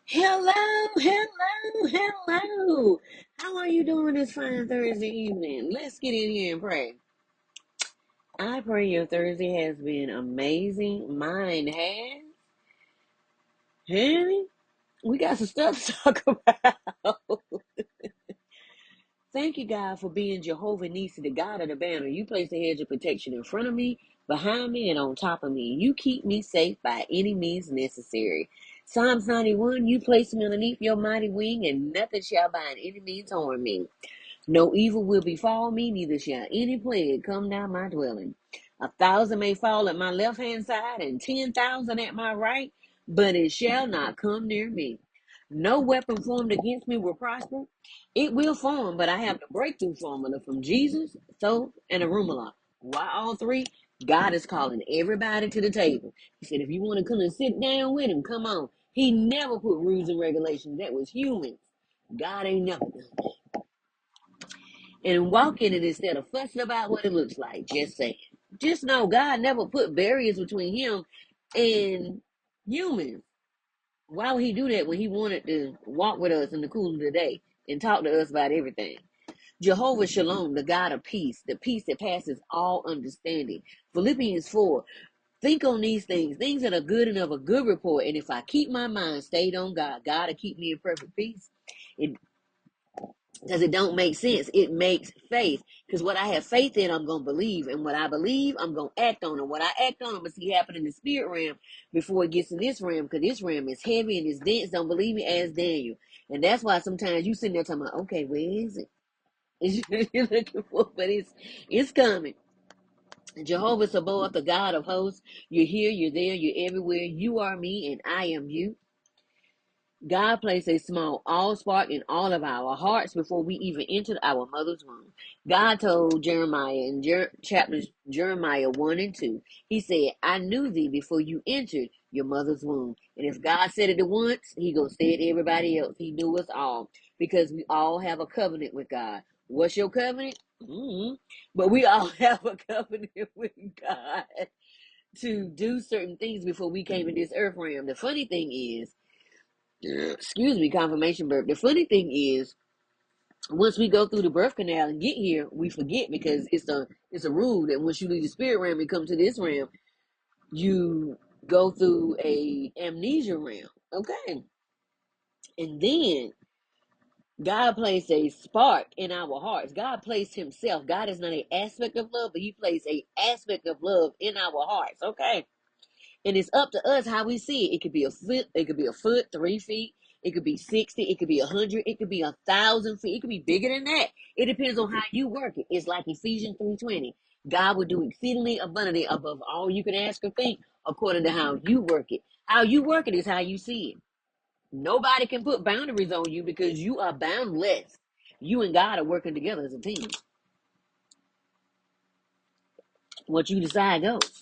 Hello, hello, hello. How are you doing this fine Thursday evening? Let's get in here and pray. I pray your Thursday has been amazing. Mine has. Honey, we got some stuff to talk about. Thank you, God, for being Jehovah Nissi, the God of the banner. You place a hedge of protection in front of me, behind me, and on top of me. You keep me safe by any means necessary. Psalms 91, you place me underneath your mighty wing, and nothing shall by any means harm me. No evil will befall me, neither shall any plague come down my dwelling. 1,000 may fall at my left hand side, and 10,000 at my right, but it shall not come near me. No weapon formed against me will prosper. It will form, but I have the breakthrough formula from Jesus, so, and a Rumala. Why all three? God is calling everybody to the table. He said, if you want to come and sit down with him, come on. He never put rules and regulations. That was humans. God ain't never done that. And walk in it instead of fussing about what it looks like. Just saying. Just know God never put barriers between him and humans. Why would he do that when he wanted to walk with us in the cool of the day and talk to us about everything? Jehovah Shalom, the God of peace, the peace that passes all understanding. Philippians 4, think on these things that are good and of a good report. And if I keep my mind stayed on God, God will keep me in perfect peace. It because it don't make sense. It makes faith. Because what I have faith in, I'm going to believe. And what I believe, I'm going to act on. And what I act on, I'm going to see happen in the spirit realm before it gets in this realm. Because this realm is heavy and it's dense. Don't believe me? Ask Daniel. And that's why sometimes you sitting there talking about, okay, where is it? You're looking for, but it's coming. Jehovah Sabaoth, the God of hosts. You're here, you're there, you're everywhere. You are me and I am you. God placed a small allspark in all of our hearts before we even entered our mother's womb. God told Jeremiah in chapters Jeremiah 1 and 2, he said, I knew thee before you entered your mother's womb. And if God said it once, he going to say it to everybody else. He knew us all because we all have a covenant with God. What's your covenant? But we all have a covenant with God to do certain things before we came in this earth realm. The funny thing is, excuse me, confirmation burp. The funny thing is, once we go through the birth canal and get here, we forget because it's a rule that once you leave the spirit realm and come to this realm, you go through a amnesia realm. Okay. And then God placed a spark in our hearts. God placed himself. God is not an aspect of love, but he placed a aspect of love in our hearts. Okay. And it's up to us how we see it. It could be a foot, it could be a foot, 3 feet, it could be 60, it could be 100, it could be 1,000 feet, it could be bigger than that. It depends on how you work it. It's like Ephesians 3:20. God will do exceedingly abundantly above all you can ask or think, according to how you work it. How you work it is how you see it. Nobody can put boundaries on you because you are boundless. You and God are working together as a team. What you decide goes.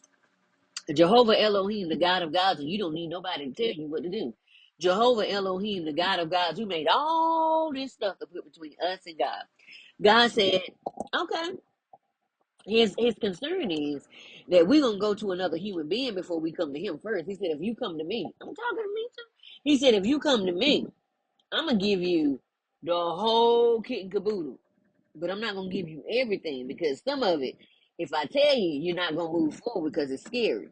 Jehovah Elohim, the God of gods, and you don't need nobody to tell you what to do. Jehovah Elohim, the God of gods, who made all this stuff to put between us and God. God said, okay, his concern is that we're going to go to another human being before we come to him first. He said, if you come to me, I'm talking to me too. He said, if you come to me, I'm going to give you the whole kit and caboodle. But I'm not going to give you everything because some of it, if I tell you, you're not going to move forward because it's scary.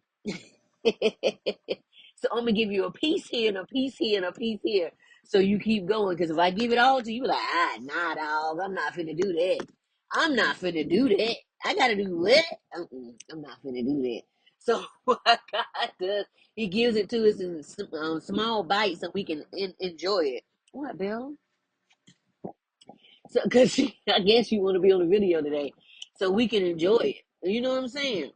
So I'm gonna give you a piece here and a piece here and a piece here. So you keep going. Because if I give it all to you, like, nah, dog, I'm not finna do that. I'm not finna do that. I gotta do what? I'm not finna do that. So what God does, he gives it to us in small bites so we can enjoy it. What, Bill? So, because I guess you want to be on the video today so we can enjoy it. You know what I'm saying?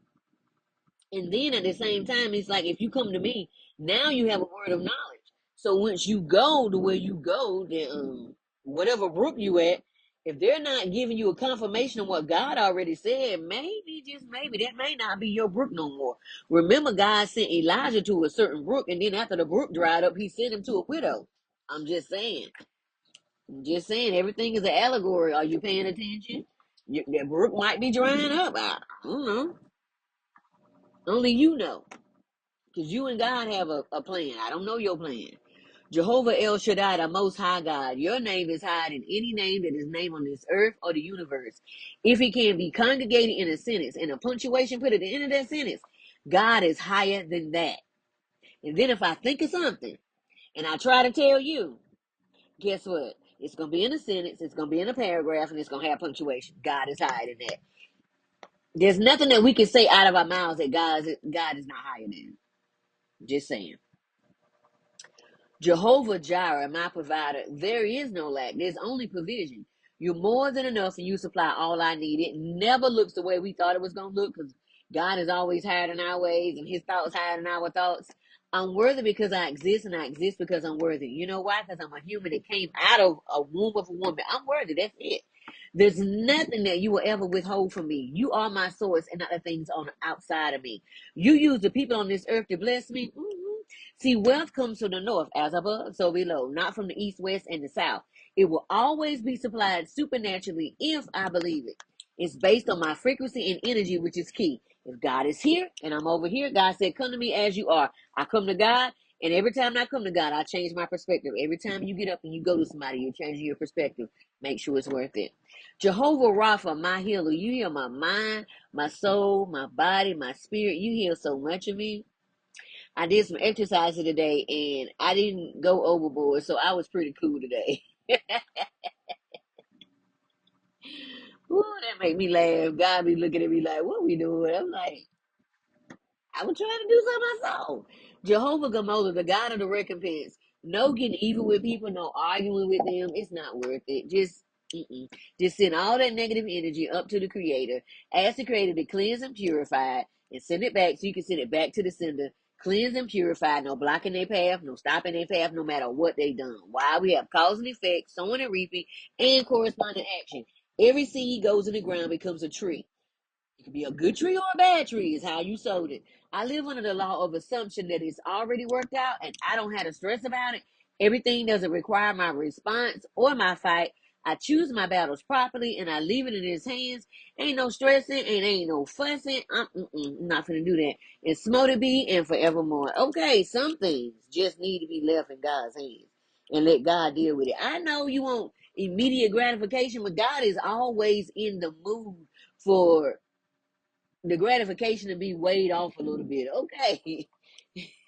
And then at the same time, it's like if you come to me, now you have a word of knowledge. So once you go to where you go, then whatever group you at, if they're not giving you a confirmation of what God already said, maybe just maybe that may not be your brook no more. Remember, God sent Elijah to a certain brook, and then after the brook dried up, he sent him to a widow. I'm just saying. I'm just saying, everything is an allegory. Are you paying attention? That brook might be drying up. I don't know. Only you know. Because you and God have a plan. I don't know your plan. Jehovah El Shaddai, the Most High God. Your name is higher than any name that is named on this earth or the universe. If it can be congregated in a sentence and a punctuation put at the end of that sentence, God is higher than that. And then if I think of something and I try to tell you, guess what? It's going to be in a sentence, it's going to be in a paragraph, and it's going to have punctuation. God is higher than that. There's nothing that we can say out of our mouths that God is not higher than. Just saying. Jehovah Jireh, my provider, there is no lack. There's only provision. You're more than enough and you supply all I need. It never looks the way we thought it was going to look because God is always higher than our ways and his thoughts higher than our thoughts. I'm worthy because I exist and I exist because I'm worthy. You know why? Because I'm a human that came out of a womb of a woman. I'm worthy. That's it. There's nothing that you will ever withhold from me. You are my source and not the things on the outside of me. You use the people on this earth to bless me. See, wealth comes from the north, as above, so below, not from the east, west, and the south. It will always be supplied supernaturally if I believe it. It's based on my frequency and energy, which is key. If God is here and I'm over here, God said, come to me as you are. I come to God, and every time I come to God, I change my perspective. Every time you get up and you go to somebody, you're changing your perspective. Make sure it's worth it. Jehovah Rapha, my healer. You heal my mind, my soul, my body, my spirit. You heal so much of me. I did some exercising today and I didn't go overboard, so I was pretty cool today. Ooh, that made me laugh. God be looking at me like, what we doing? I'm like, I was trying to do something myself. Jehovah Gamola, the God of the recompense. No getting even with people, no arguing with them. It's not worth it. Just send all that negative energy up to the Creator. Ask the Creator to cleanse and purify it and send it back so you can send it back to the sender. Cleanse and purify, no blocking their path, no stopping their path, no matter what they done. Why? We have cause and effect, sowing and reaping, and corresponding action. Every seed goes in the ground, becomes a tree. It could be a good tree or a bad tree, is how you sowed it. I live under the law of assumption that it's already worked out and I don't have to stress about it. Everything doesn't require my response or my fight. I choose my battles properly and I leave it in his hands. Ain't no stressing and ain't no fussing. I'm not gonna do that. And smote it be and forevermore. Okay, some things just need to be left in God's hands and let God deal with it. I know you want immediate gratification, but God is always in the mood for the gratification to be weighed off a little bit. Okay.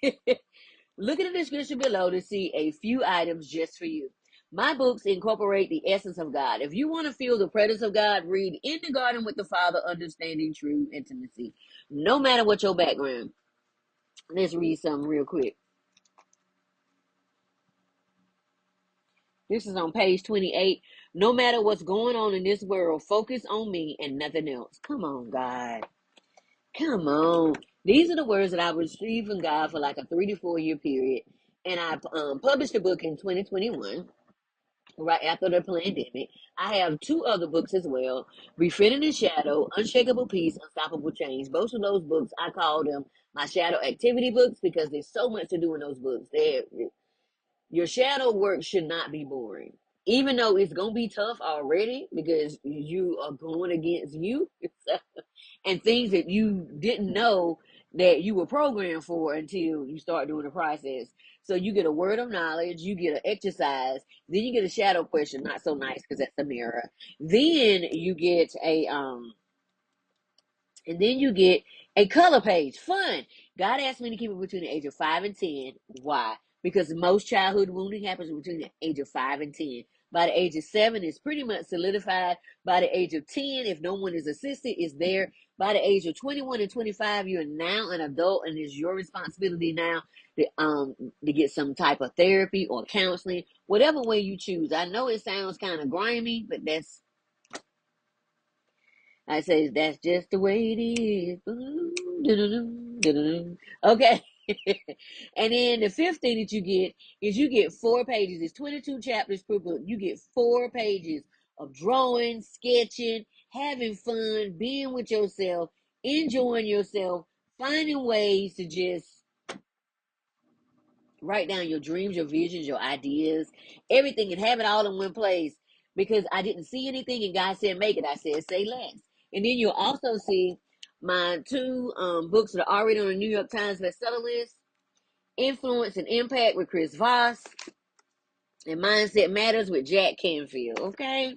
Look at the description below to see a few items just for you. My books incorporate the essence of God. If you want to feel the presence of God, read In the Garden with the Father, Understanding True Intimacy. No matter what your background. Let's read something real quick. This is on page 28. No matter what's going on in this world, focus on me and nothing else. Come on, God. Come on. These are the words that I received from God for like a 3 to 4 year period. And I published a book in 2021, right after the pandemic. I have two other books as well, Befriending the Shadow, Unshakable Peace, Unstoppable Change. Both of those books, I call them my shadow activity books because there's so much to do in those books. Your shadow work should not be boring. Even though it's going to be tough already because you are going against you. And things that you didn't know that you were programmed for until you start doing the process. So you get a word of knowledge, you get an exercise, then you get a shadow question, not so nice because that's the mirror. Then you get a color page. Fun. God asked me to keep it between the age of 5 and 10. Why? Because most childhood wounding happens between the age of 5 and 10. By the age of 7, it's pretty much solidified. By the age of 10, if no one is assisted, it's there. By the age of 21 and 25, you're now an adult, and it's your responsibility now to get some type of therapy or counseling, whatever way you choose. I know it sounds kind of grimy, but I say that's just the way it is. Okay. And then the fifth thing that you get is you get 4 pages. It's 22 chapters per book. You get 4 pages of drawing, sketching, having fun, being with yourself, enjoying yourself, finding ways to just write down your dreams, your visions, your ideas, everything, and have it all in one place. Because I didn't see anything, and God said, make it. I said, say less. And then you'll also see my 2 books that are already on the New York Times bestseller list. Influence and Impact with Chris Voss, and Mindset Matters with Jack Canfield. Okay.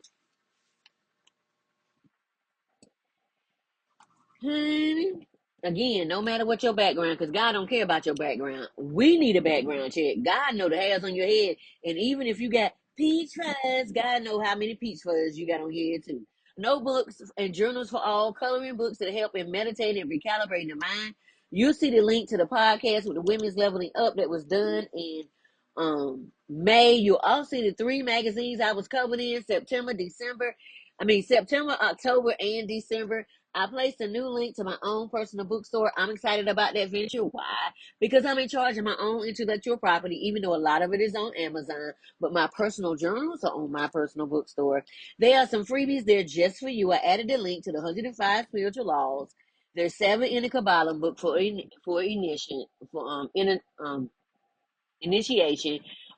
Honey. Again, no matter what your background, because God don't care about your background. We need a background check. God know the hairs on your head. And even if you got peach fuzz, God know how many peach fuzz you got on your head too. Notebooks and journals for all, coloring books that help in meditating and recalibrating the mind. You'll see the link to the podcast with the Women's Leveling Up that was done in May. You'll also see the 3 magazines I was covered in September, October, and December. I placed a new link to my own personal bookstore. I'm excited about that venture. Why? Because I'm in charge of my own intellectual property, even though a lot of it is on Amazon. But my personal journals are on my personal bookstore. There are some freebies there just for you. I added the link to the 105 Spiritual Laws. There's 7 in the Kabbalah book for initiation.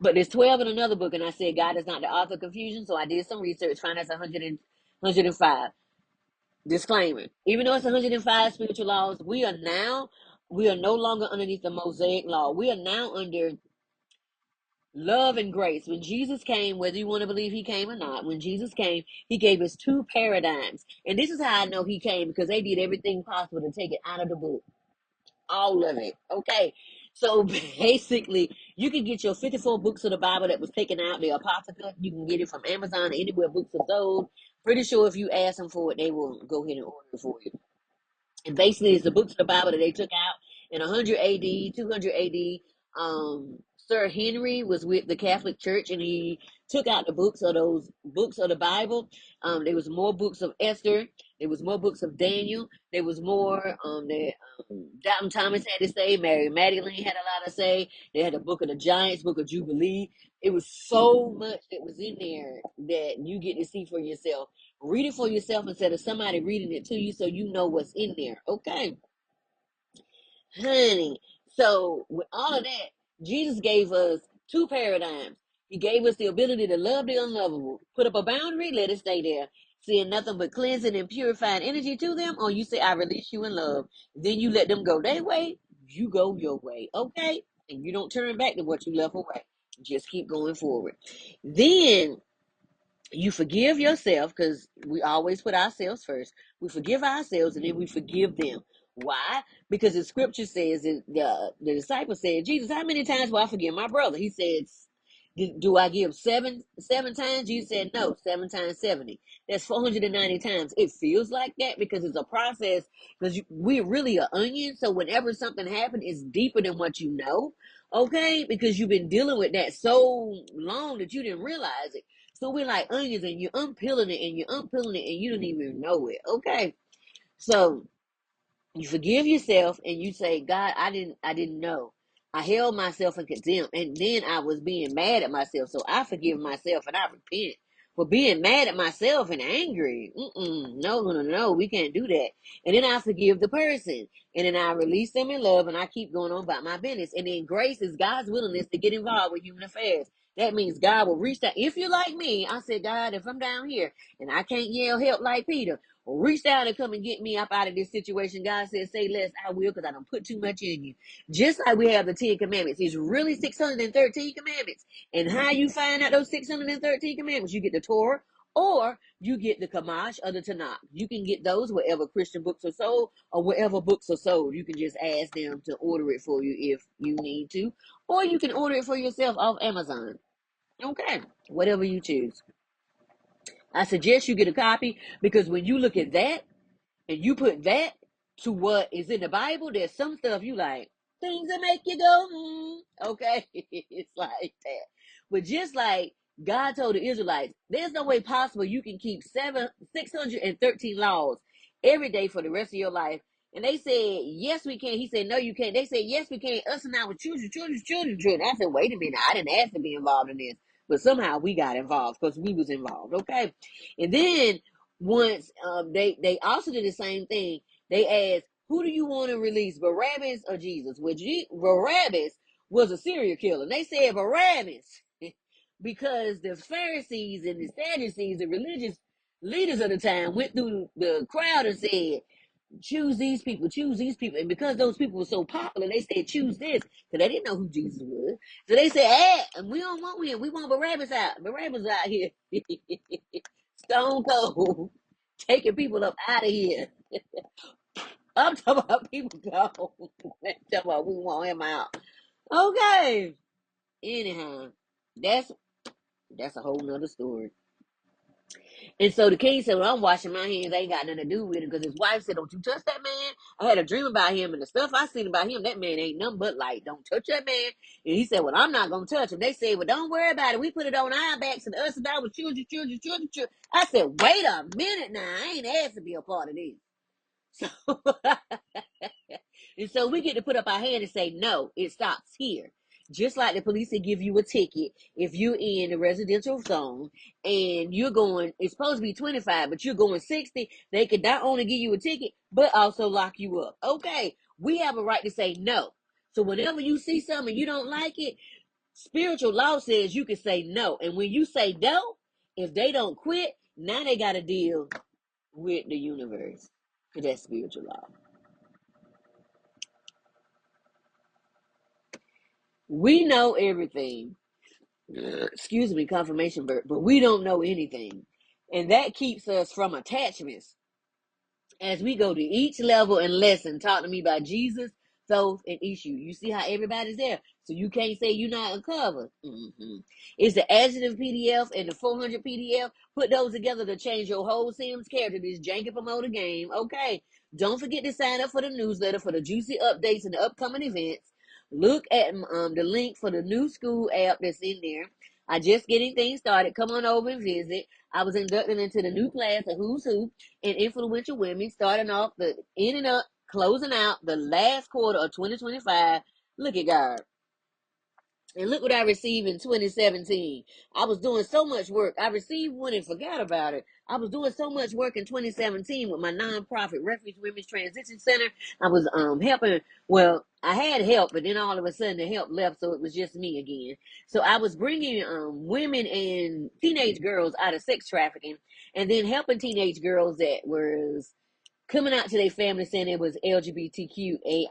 But there's 12 in another book, and I said God is not the author of confusion, so I did some research, found that's 105. Disclaimer: even though it's 105 spiritual laws, we are no longer underneath the Mosaic law. We are now under love and grace. When Jesus came, whether you want to believe he came or not, when Jesus came, he gave us 2 paradigms. And this is how I know he came, because they did everything possible to take it out of the book. All of it. Okay. So basically, you can get your 54 books of the Bible that was taken out, the Apocrypha. You can get it from Amazon or anywhere books are sold. Pretty sure if you ask them for it, they will go ahead and order it for you. And basically, it's the books of the Bible that they took out in 100 AD, 200 AD. Sir Henry was with the Catholic Church, and he took out the books of the Bible. There was more books of Esther. There was more books of Daniel. There was more that Doubting Thomas had to say. Mary Magdalene had a lot to say. They had the book of the Giants, book of Jubilee. It was so much that was in there that you get to see for yourself. Read it for yourself instead of somebody reading it to you, so you know what's in there. Okay, honey. So with all of that, Jesus gave us 2 paradigms. He gave us the ability to love the unlovable. Put up a boundary, let it stay there. Seeing nothing but cleansing and purifying energy to them, or you say, I release you in love. Then you let them go their way, you go your way. Okay? And you don't turn back to what you left away. Just keep going forward. Then you forgive yourself, because we always put ourselves first. We forgive ourselves, and then we forgive them. Why? Because the scripture says, the disciple said, Jesus, how many times will I forgive my brother? He said, do I give seven times? Jesus said, no, 7 times 70. That's 490 times. It feels like that because it's a process, because we're really an onion. So whenever something happens, it's deeper than what you know. Okay? Because you've been dealing with that so long that you didn't realize it. So we're like onions, and you're unpeeling it and you're unpeeling it and you don't even know it. Okay. So you forgive yourself and you say, God, I didn't know. I held myself in contempt, and then I was being mad at myself. So I forgive myself and I repent for being mad at myself and angry. No, we can't do that. And then I forgive the person, and then I release them in love, and I keep going on about my business. And then grace is God's willingness to get involved with human affairs. That means God will reach out. If you're like me, I said, God, if I'm down here and I can't yell help like Peter, reach out and come and get me up out of this situation. God says, say less, I will, because I don't put too much in you. Just like we have the 10 commandments. It's really 613 commandments. And how you find out those 613 commandments? You get the Torah, or you get the Kamash or the Tanakh. You can get those wherever Christian books are sold, or wherever books are sold. You can just ask them to order it for you if you need to. Or you can order it for yourself off Amazon. Okay, whatever you choose. I suggest you get a copy, because when you look at that and you put that to what is in the Bible, there's some stuff you like, things that make you go, okay? It's like that. But just like God told the Israelites, there's no way possible you can keep 613 laws every day for the rest of your life. And they said, yes, we can. He said, no, you can't. They said, yes, we can. Us and our children. I said, wait a minute. I didn't ask to be involved in this. But somehow we got involved because we was involved. Okay. And then once they also did the same thing. They asked, who do you want to release, Barabbas or Jesus? Well, Barabbas was a serial killer. And they said Barabbas because the Pharisees and the Sadducees, the religious leaders of the time, went through the crowd and said, choose these people, choose these people. And because those people were so popular, they said, choose this. Because they didn't know who Jesus was. So they said, hey, we don't want him. We want Barabbas out. Barabbas out here. Stone cold. Taking people up out of here. I'm talking about people gone. I'm talking about we want him out. Okay. Anyhow, that's a whole nother story. And so the king said, well, I'm washing my hands. I ain't got nothing to do with it. Because his wife said, don't you touch that man. I had a dream about him. And the stuff I seen about him, that man ain't nothing but light. Don't touch that man. And he said, well, I'm not going to touch him. They said, well, don't worry about it. We put it on our backs and us and our children, children, children, children. I said, wait a minute now. I ain't asked to be a part of this. So, and so we get to put up our hand and say, no, it stops here. Just like the police will give you a ticket if you're in the residential zone and you're going, it's supposed to be 25, but you're going 60, they could not only give you a ticket, but also lock you up. Okay, we have a right to say no. So whenever you see something you don't like it, spiritual law says you can say no. And when you say no, if they don't quit, now they got to deal with the universe. Because that's spiritual law. We know everything. Excuse me, confirmation, but we don't know anything. And that keeps us from attachments. As we go to each level and lesson, talk to me about Jesus, Thoth, and issue. You see how everybody's there. So you can't say you're not uncovered. It's the adjective PDF and the 400 PDF. Put those together to change your whole Sims character. This janky promoter game. Okay. Don't forget to sign up for the newsletter for the juicy updates and the upcoming events. Look at the link for the new school app that's in there. I just getting things started. Come on over and visit. I was inducted into the new class of Who's Who and Influential Women, starting off the ending up closing out the last quarter of 2025. Look at God. And look what I received in 2017. I was doing so much work. I received one and forgot about it. I was doing so much work in 2017 with my nonprofit Refuge Women's Transition Center. I was helping. Well, I had help, but then all of a sudden the help left, so it was just me again. So I was bringing women and teenage girls out of sex trafficking, and then helping teenage girls that was coming out to their family saying it was LGBTQAI,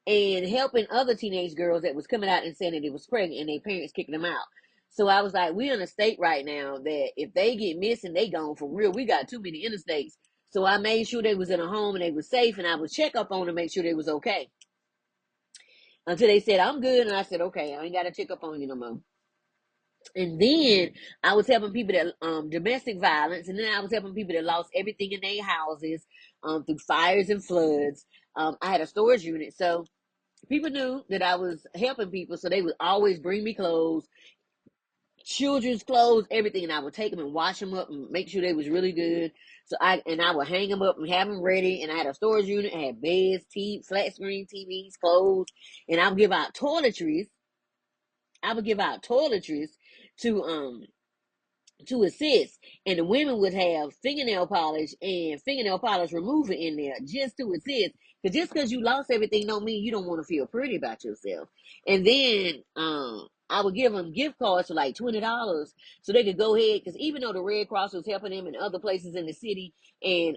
and helping other teenage girls that was coming out and saying that it was pregnant and their parents kicking them out. So I was like, we're in a state right now that if they get missing, they gone for real. We got too many interstates. So I made sure they was in a home and they was safe, and I would check up on them, make sure they was okay. Until they said, I'm good. And I said, okay, I ain't got to check up on you no more. And then I was helping people that domestic violence, and then I was helping people that lost everything in their houses through fires and floods. I had a storage unit, so people knew that I was helping people, so they would always bring me clothes, children's clothes, everything, and I would take them and wash them up and make sure they was really good. So I would hang them up and have them ready. And I had a storage unit, I had beds, flat screen TVs, clothes, and I would give out toiletries. To assist, and the women would have fingernail polish and fingernail polish remover in there just to assist, because just because you lost everything don't mean you don't want to feel pretty about yourself. And then I would give them gift cards for like $20 so they could go ahead, because even though the Red Cross was helping them in other places in the city, and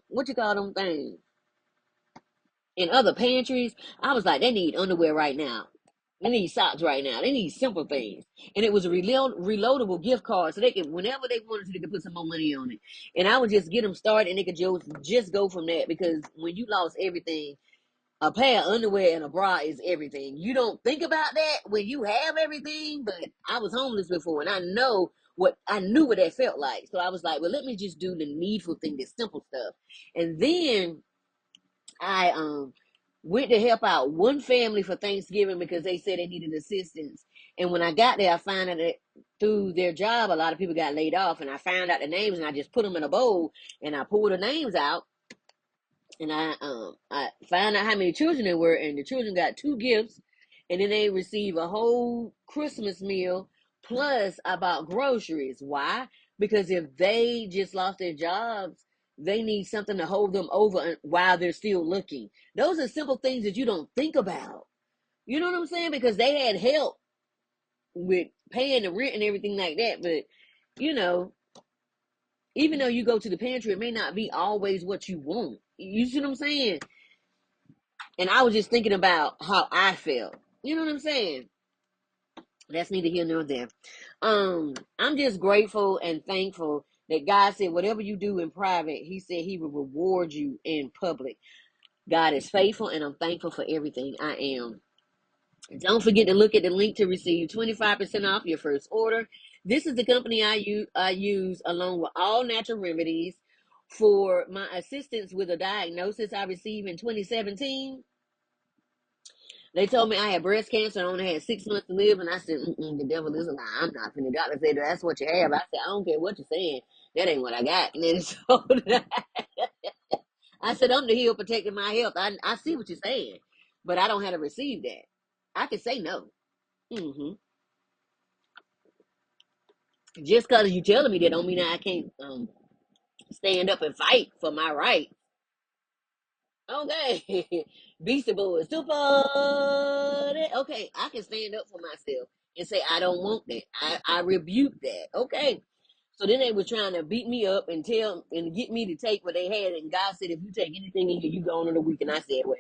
what you call them things, in other pantries, I was like, they need underwear right now. They need socks right now. They need simple things. And it was a reloadable gift card, so they could, whenever they wanted to, they could put some more money on it. And I would just get them started, and they could just go from that, because when you lost everything, a pair of underwear and a bra is everything. You don't think about that when you have everything, but I was homeless before, and I knew what that felt like. So I was like, well, let me just do the needful thing, the simple stuff. And then I went to help out one family for Thanksgiving because they said they needed assistance. And when I got there, I found out that through their job, a lot of people got laid off. And I found out the names, and I just put them in a bowl, and I pulled the names out. And I found out how many children there were, and the children got 2 gifts, and then they receive a whole Christmas meal, plus I bought groceries. Why? Because if they just lost their jobs, they need something to hold them over while they're still looking. Those are simple things that you don't think about. You know what I'm saying? Because they had help with paying the rent and everything like that. But, you know, even though you go to the pantry, it may not be always what you want. You see what I'm saying? And I was just thinking about how I felt. You know what I'm saying? That's neither here nor there. I'm just grateful and thankful that God said, whatever you do in private, He said He will reward you in public. God is faithful, and I'm thankful for everything I am. Don't forget to look at the link to receive 25% off your first order. This is the company I use along with all natural remedies for my assistance with a diagnosis I received in 2017. They told me I had breast cancer and I only had 6 months to live, and I said, the devil is a lie. I'm not finna. The doctor said, that's what you have. I said, I don't care what you're saying. That ain't what I got. And then so I said, I'm the heal protecting my health. I see what you're saying, but I don't have to receive that. I can say no. hmm Just because you telling me that don't mean I can't stand up and fight for my right. Okay. Beastie Boys, too party. Okay, I can stand up for myself and say I don't want that. I rebuke that. Okay. So then they were trying to beat me up and tell and get me to take what they had. And God said, if you take anything in here, you go on in a week. And I said, well,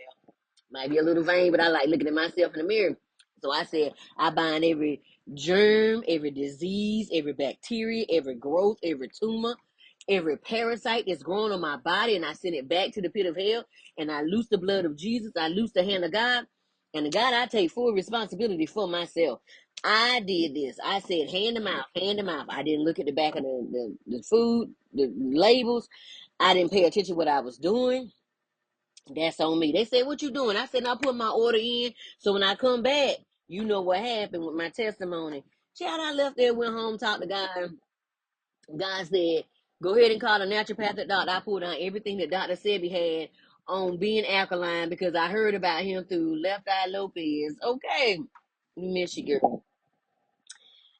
might be a little vain, but I like looking at myself in the mirror. So I said, I bind every germ, every disease, every bacteria, every growth, every tumor, every parasite that's growing on my body, and I send it back to the pit of hell. And I loose the blood of Jesus. I loose the hand of God. And the God, I take full responsibility for myself. I did this. I said, hand them out, hand them out. I didn't look at the back of the food, the labels. I didn't pay attention to what I was doing. That's on me. They said, what you doing? I said, I put my order in. So when I come back, you know what happened with my testimony. Child, I left there, went home, talked to God. God said, go ahead and call the naturopathic doctor. I pulled down everything that Dr. Sebi had on being alkaline because I heard about him through Left Eye Lopez. Okay, miss you, girl.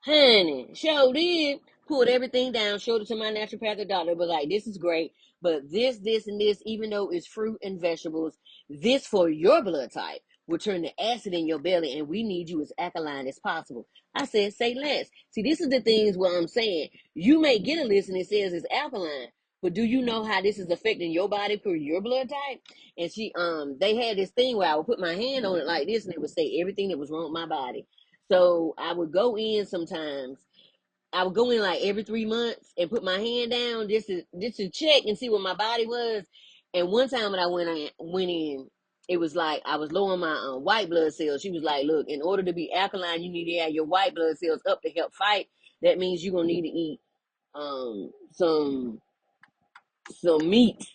Honey, sure did. Pulled everything down, showed it to my naturopathic doctor, was like, this is great, but this, and this, even though it's fruit and vegetables, this for your blood type will turn the acid in your belly, and we need you as alkaline as possible. I said, say less. See, this is the things what I'm saying. You may get a list and it says it's alkaline, but do you know how this is affecting your body per your blood type? And they had this thing where I would put my hand on it like this, and it would say everything that was wrong with my body. So I would go in sometimes. I would go in like every 3 months and put my hand down just to check and see what my body was. And one time when I went in, it was like I was low on my white blood cells. She was like, "Look, in order to be alkaline, you need to have your white blood cells up to help fight. That means you're gonna need to eat some meat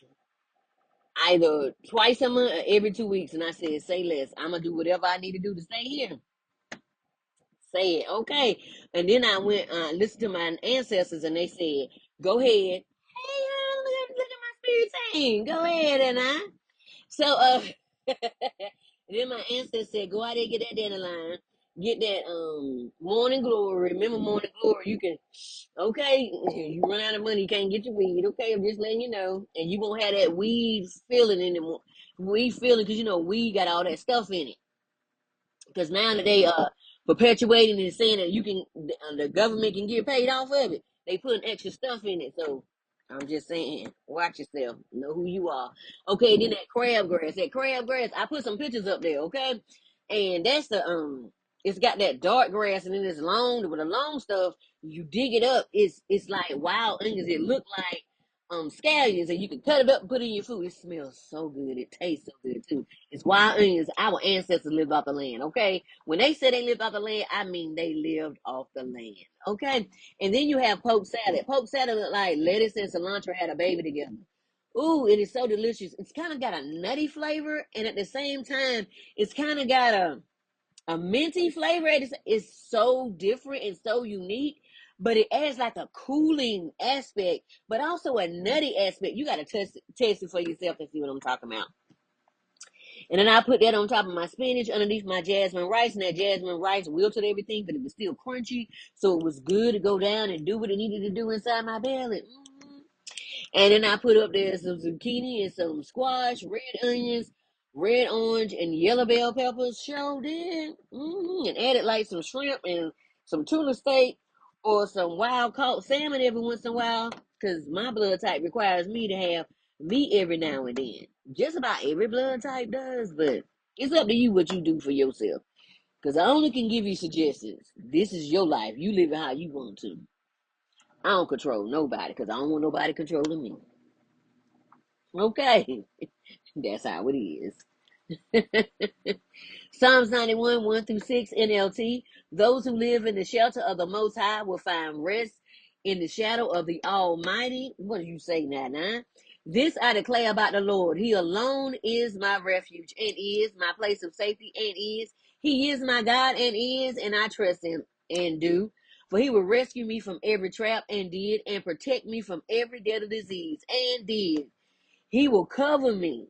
either twice a month or every 2 weeks." And I said, "Say less. I'm gonna do whatever I need to do to stay here." Say it, okay. And then I went listened to my ancestors, and they said, "Go ahead." Hey, look at my spirit saying, "Go ahead," and I. So then my ancestors said, "Go out there, get that dandelion, get that morning glory. Remember morning glory. You can, okay. You run out of money, you can't get your weed. Okay, I'm just letting you know, and you won't have that weed feeling anymore. Weed feeling, because you know weed got all that stuff in it." Because now that they perpetuating and saying that you can, the government can get paid off of it, they putting extra stuff in it. So I'm just saying, watch yourself, know who you are. Okay, then that crabgrass, I put some pictures up there. Okay, and that's it's got that dark grass, and then it's long. With the long stuff, you dig it up. It's like wild onions. It look like scallions, and you can cut it up and put it in your food. It smells so good. It tastes so good too. It's wild onions. Our ancestors lived off the land, okay? When they say they lived off the land, I mean they lived off the land, okay? And then you have poke salad. Poke salad look like lettuce and cilantro had a baby together. Ooh, it is so delicious. It's kind of got a nutty flavor, and at the same time, it's kind of got a minty flavor. It's so different and so unique, but it adds like a cooling aspect, but also a nutty aspect. You got to taste it for yourself and see what I'm talking about. And then I put that on top of my spinach underneath my jasmine rice. And that jasmine rice wilted everything, but it was still crunchy. So it was good to go down and do what it needed to do inside my belly. And then I put up there some zucchini and some squash, red onions, red, orange, and yellow bell peppers. Sure did. And added like some shrimp and some tuna steak or some wild caught salmon every once in a while. Because my blood type requires me to have Me every now and then. Just about every blood type does, but it's up to you what you do for yourself. Because I only can give you suggestions. This is your life. You live it how you want to. I don't control nobody because I don't want nobody controlling me. Okay. That's how it is. Psalms 91, 1 through 6, NLT. Those who live in the shelter of the Most High will find rest in the shadow of the Almighty. What do you say now? This I declare about the Lord. He alone is my refuge and is my place of safety and is. He is my God and is, and I trust him and do. For he will rescue me from every trap and did, and protect me from every deadly disease and did. He will cover me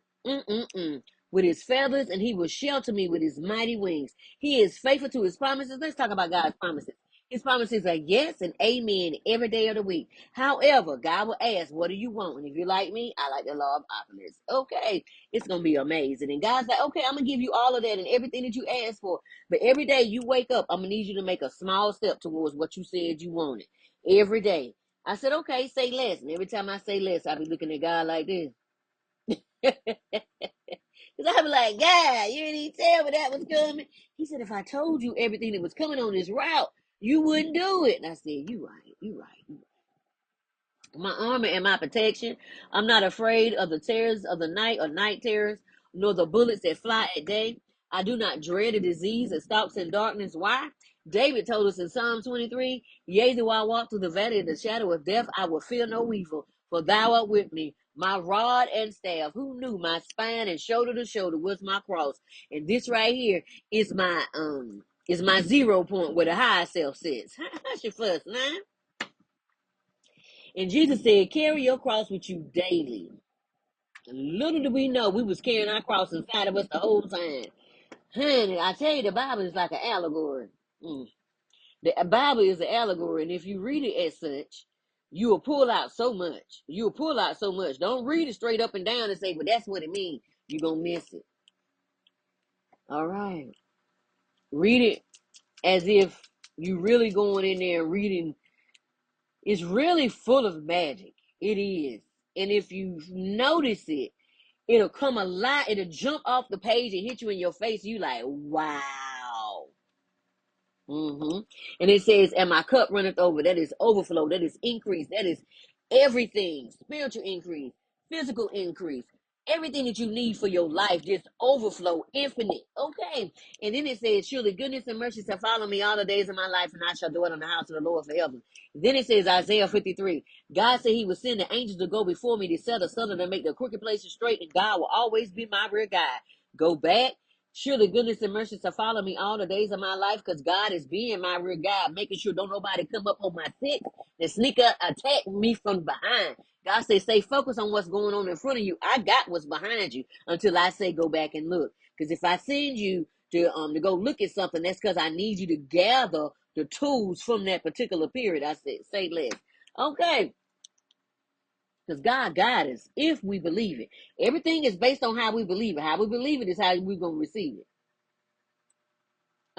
with his feathers, and he will shelter me with his mighty wings. He is faithful to his promises. Let's talk about God's promises. His promises are yes and amen every day of the week. However, God will ask, what do you want? And if you're like me, I like the law of opposites. Okay, it's going to be amazing. And God's like, okay, I'm going to give you all of that and everything that you asked for. But every day you wake up, I'm going to need you to make a small step towards what you said you wanted. Every day. I said, okay, say less. And every time I say less, I be looking at God like this. Because I be like, God, you didn't even tell me that was coming. He said, if I told you everything that was coming on this route, you wouldn't do it. And I said, you right, you right. My armor and my protection. I'm not afraid of the terrors of the night or night terrors, nor the bullets that fly at day. I do not dread a disease that stalks in darkness. Why? David told us in Psalm 23, yea, though I walk through the valley of the shadow of death, I will fear no evil, for thou art with me. My rod and staff, who knew my spine and shoulder to shoulder was my cross. And this right here is my 0 point where the high self sits. Hush your fuss, man. And Jesus said, carry your cross with you daily. Little do we know we was carrying our cross inside of us the whole time. Honey, I tell you, the Bible is like an allegory. The Bible is an allegory, and if you read it as such, you will pull out so much. You will pull out so much. Don't read it straight up and down and say, well, that's what it means. You're going to miss it. All right. Read it as if you really going in there and reading. It's really full of magic. It is. And if you notice it, it'll come alive. It'll jump off the page and hit you in your face. You like, wow. And it says, and my cup runneth over. That is overflow. That is increase. That is everything. Spiritual increase, physical increase, everything that you need for your life, just overflow, infinite. Okay. And then it says, surely goodness and mercy shall follow me all the days of my life, and I shall dwell in the house of the Lord forever. Then it says, Isaiah 53, God said he would send the angels to go before me to set a sun and make the crooked places straight, and God will always be my rear guide. Go back. Surely goodness and mercy shall follow me all the days of my life, because God is being my rear guide, making sure don't nobody come up on my six and sneak up, attack me from behind. God says, stay focused on what's going on in front of you. I got what's behind you until I say go back and look. Because if I send you to go look at something, that's because I need you to gather the tools from that particular period. I said, say less. Okay. Because God guides us if we believe it. Everything is based on how we believe it. How we believe it is how we're going to receive it.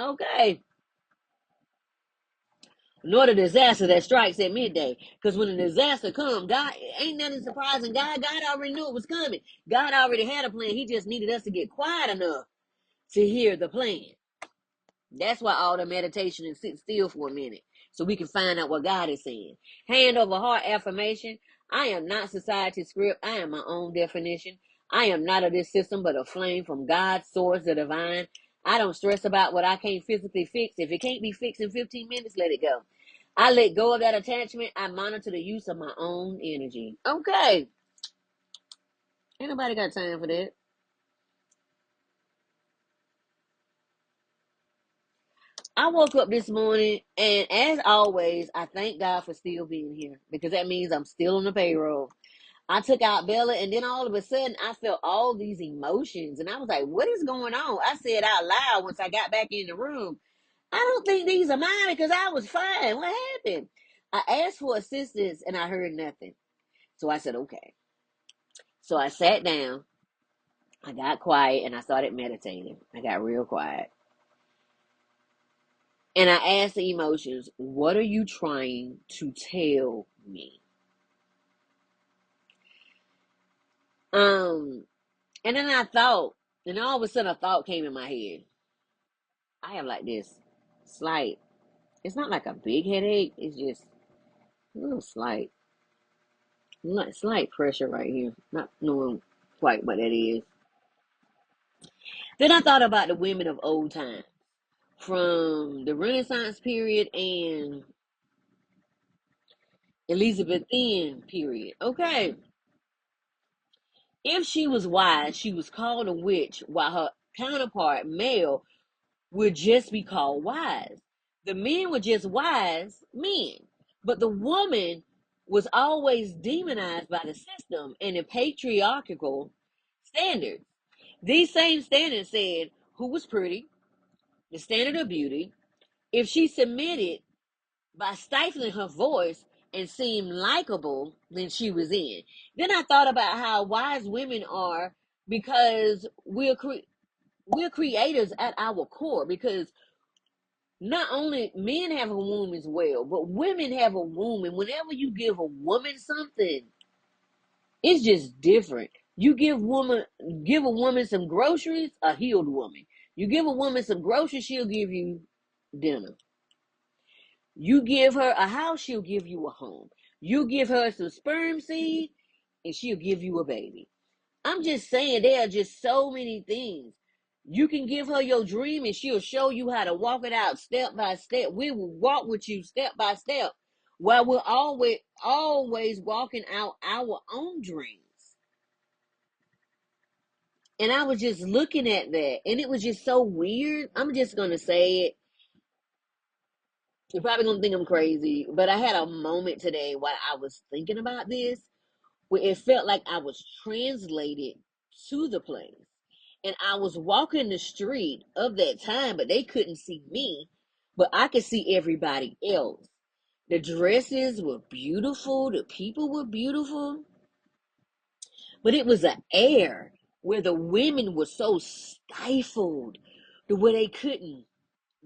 Okay. Nor the disaster that strikes at midday. Because when the disaster comes, God ain't nothing surprising. God already knew it was coming. God already had a plan. He just needed us to get quiet enough to hear the plan. That's why all the meditation and sit still for a minute. So we can find out what God is saying. Hand over heart affirmation. I am not society's script. I am my own definition. I am not of this system, but a flame from God's source, the divine. I don't stress about what I can't physically fix. If it can't be fixed in 15 minutes, let it go. I let go of that attachment. I monitor the use of my own energy. Okay. Ain't nobody got time for that. I woke up this morning, and as always, I thank God for still being here, because that means I'm still on the payroll. I took out Bella, and then all of a sudden, I felt all these emotions, and I was like, what is going on? I said out loud once I got back in the room, I don't think these are mine, because I was fine. What happened? I asked for assistance, and I heard nothing. So I said, okay. So I sat down, I got quiet, and I started meditating. I got real quiet. And I asked the emotions, what are you trying to tell me? Um, and then I thought, and all of a sudden a thought came in my head. I have like this slight, it's not like a big headache, it's just a little slight pressure right here. Not knowing quite what that is. Then I thought about the women of old time, from the Renaissance period and Elizabethan period. Okay, if she was wise, she was called a witch, while her counterpart, male, would just be called wise. The men were just wise men, but the woman was always demonized by the system and the patriarchal standards. These same standards said who was pretty, the standard of beauty. If she submitted by stifling her voice and seemed likable, then she was in. Then I thought about how wise women are, because we're creators at our core, because not only men have a womb as well, but women have a womb. And whenever you give a woman something, it's just different. You give a woman some groceries, a healed woman. You give a woman some groceries, she'll give you dinner. You give her a house, she'll give you a home. You give her some sperm seed, and she'll give you a baby. I'm just saying, there are just so many things. You can give her your dream and she'll show you how to walk it out step by step. We will walk with you step by step, while we're always walking out our own dreams. And I was just looking at that, and it was just so weird. I'm just gonna say it. You're probably gonna think I'm crazy, but I had a moment today while I was thinking about this, where it felt like I was translated to the place. And I was walking the street of that time, but they couldn't see me, but I could see everybody else. The dresses were beautiful, the people were beautiful, but it was an air where the women were so stifled, to where they couldn't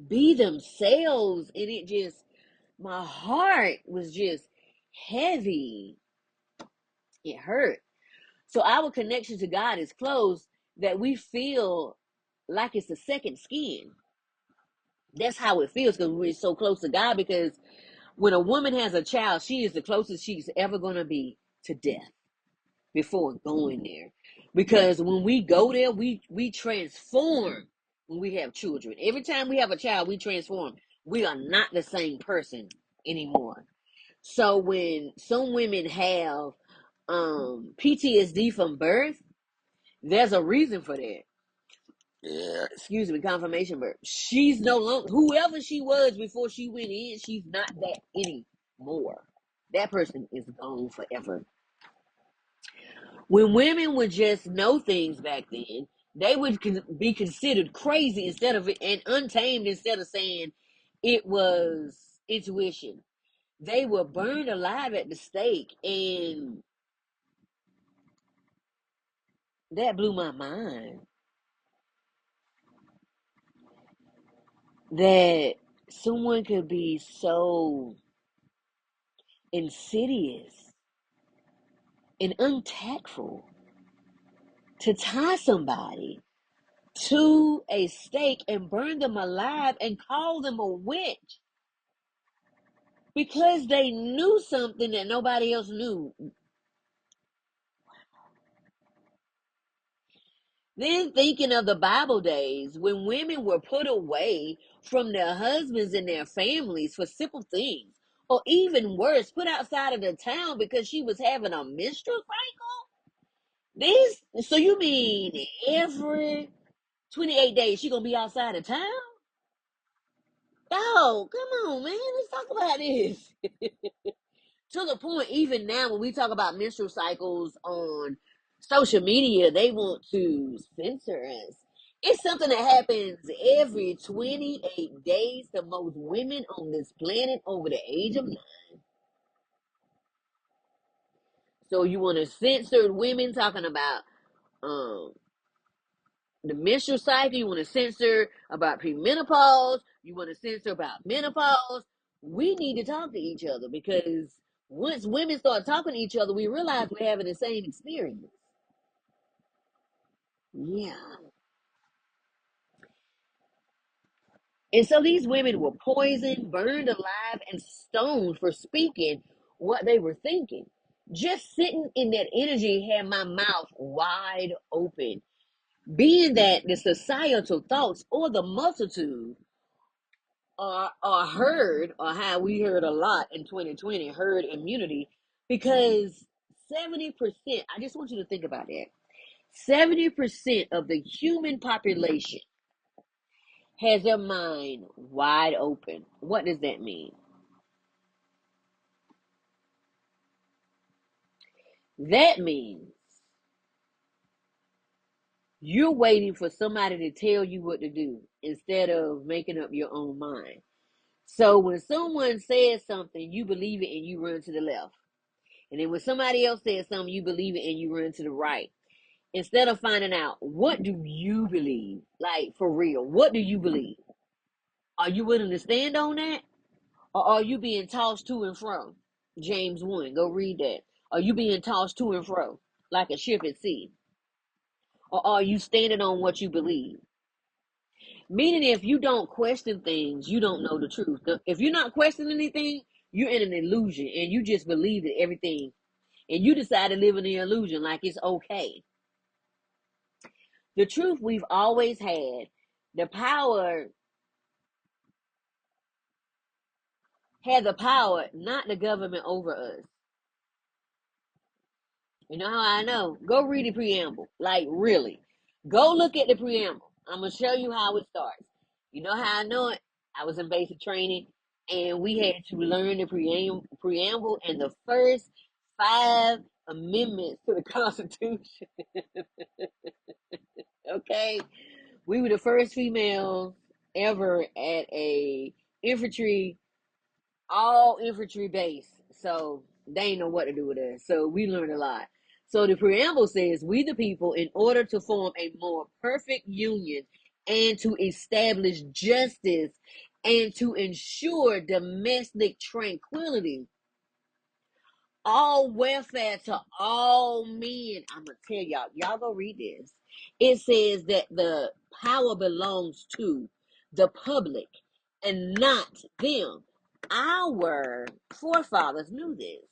be themselves. And it just, my heart was just heavy. It hurt. So our connection to God is close, that we feel like it's a second skin. That's how it feels, because we're so close to God. Because when a woman has a child, she is the closest she's ever going to be to death before going there. Because when we go there, we transform. When we have children, every time we have a child, we transform. We are not the same person anymore. So when some women have PTSD from birth, there's a reason for that. Yeah. Excuse me, confirmation birth. She's no longer whoever she was before she went in. She's not that anymore. That person is gone forever. When women would just know things back then, they would be considered crazy instead of and untamed, instead of saying it was intuition. They were burned alive at the stake, and that blew my mind. That someone could be so insidious and untactful to tie somebody to a stake and burn them alive and call them a witch, because they knew something that nobody else knew. Then thinking of the Bible days, when women were put away from their husbands and their families for simple things, or even worse, put outside of the town because she was having a menstrual cycle. So you mean every 28 days she gonna be outside of town? Oh, come on, man. Let's talk about this. To the point, even now, when we talk about menstrual cycles on social media, they want to censor us. It's something that happens every 28 days to most women on this planet over the age of 9. So you want to censor women talking about um the menstrual cycle, you want to censor about premenopause, you want to censor about menopause. We need to talk to each other, because once women start talking to each other, we realize we're having the same experience. Yeah. And so these women were poisoned, burned alive, and stoned for speaking what they were thinking. Just sitting in that energy had my mouth wide open. Being that the societal thoughts or the multitude are heard, or how we heard a lot in 2020, herd immunity, because 70%, I just want you to think about that. 70% of the human population has their mind wide open. What does that mean? That means you're waiting for somebody to tell you what to do instead of making up your own mind. So when someone says something, you believe it and you run to the left. And then when somebody else says something, you believe it and you run to the right. Instead of finding out, what do you believe? Like, for real, what do you believe? Are you willing to stand on that? Or are you being tossed to and fro? James 1, go read that. Are you being tossed to and fro like a ship at sea? Or are you standing on what you believe? Meaning, if you don't question things, you don't know the truth. If you're not questioning anything, you're in an illusion and you just believe that everything, and you decide to live in the illusion like it's okay. The truth we've always had, the power, had the power, not the government over us. You know how I know? Go read the preamble. Like, really. Go look at the preamble. I'm going to show you how it starts. You know how I know it? I was in basic training, and we had to learn the preamble and the first 5 amendments to the Constitution. Okay? We were the first females ever at a infantry, all infantry base. So they ain't know what to do with us. So we learned a lot. So the preamble says, we the people, in order to form a more perfect union and to establish justice and to ensure domestic tranquility, all welfare to all men. I'm going to tell y'all go read this. It says that the power belongs to the public and not them. Our forefathers knew this.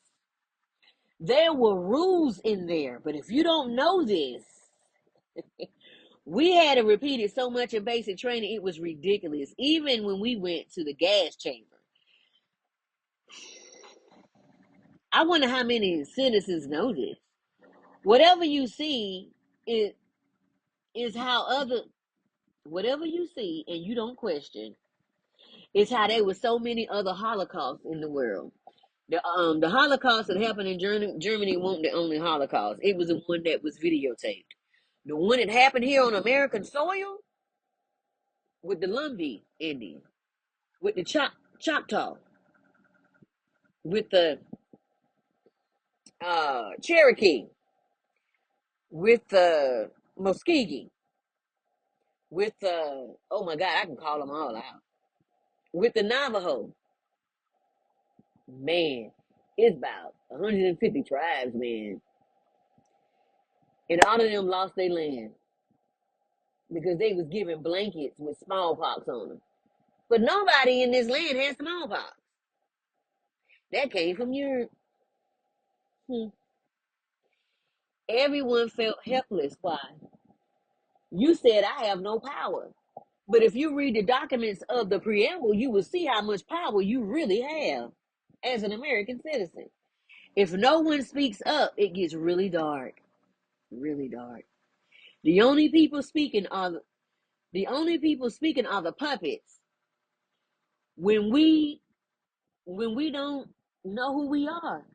There were rules in there, but if you don't know this, we had to repeat it so much in basic training, it was ridiculous. Even when we went to the gas chamber. I wonder how many citizens know this. Whatever you see is how other, whatever you see and you don't question, is how there were so many other Holocausts in the world. The Holocaust that happened in Germany wasn't the only Holocaust. It was the one that was videotaped. The one that happened here on American soil with the Lumbee Indians, with the Choctaw, with the Cherokee, with the Muskegee, with the, oh my God, I can call them all out, with the Navajo. Man, it's about 150 tribes, man. And all of them lost their land because they was given blankets with smallpox on them. But nobody in this land has smallpox. That came from Europe. Hmm. Everyone felt helpless. Why? You said I have no power. But if you read the documents of the preamble, you will see how much power you really have as an American citizen. If no one speaks up, it gets really dark. Really dark. The only people speaking are the puppets. When we don't know who we are,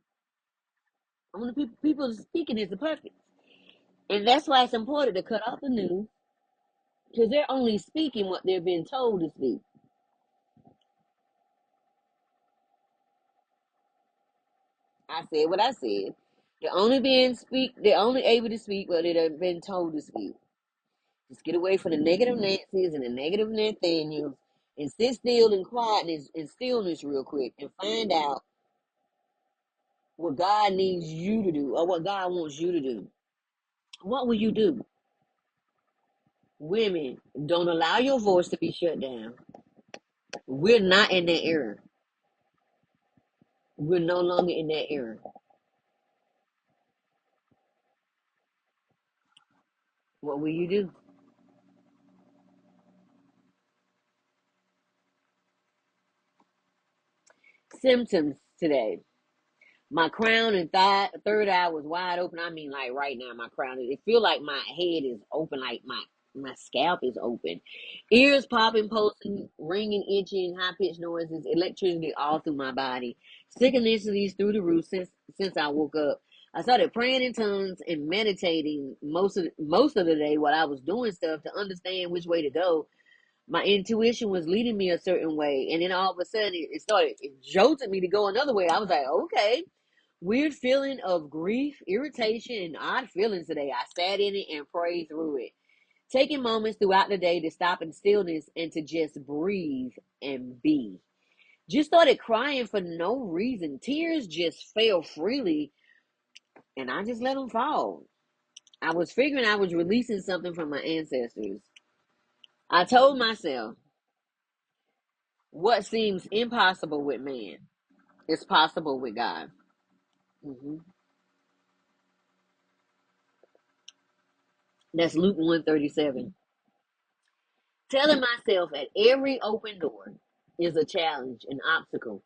only people speaking is the puppets. And that's why it's important to cut off the news, because they're only speaking what they're being told to speak. I said what I said. They're only able to speak what they've been told to speak. Just get away from the negative Nancy's and the negative Nathaniels, and sit still and quietness and stillness real quick and find out what God needs you to do or what God wants you to do. What will you do? Women, don't allow your voice to be shut down. We're not in that era. We're no longer in that era. What will you do? Symptoms today. My crown and third eye was wide open. I mean, like right now, my crown. It feel like my head is open, like my scalp is open. Ears popping, pulsing, ringing, itching, high pitched noises, electricity all through my body. Synchronicities through the roof since I woke up. I started praying in tongues and meditating most of the day while I was doing stuff to understand which way to go. My intuition was leading me a certain way, and then all of a sudden it jolted me to go another way. I was like, okay. Weird feeling of grief, irritation, and odd feelings today. I sat in it and prayed through it. Taking moments throughout the day to stop in stillness and to just breathe and be. Just started crying for no reason. Tears just fell freely, and I just let them fall. I was figuring I was releasing something from my ancestors. I told myself, what seems impossible with man is possible with God. hmm That's Luke 137. Telling myself at every open door is a challenge, an obstacle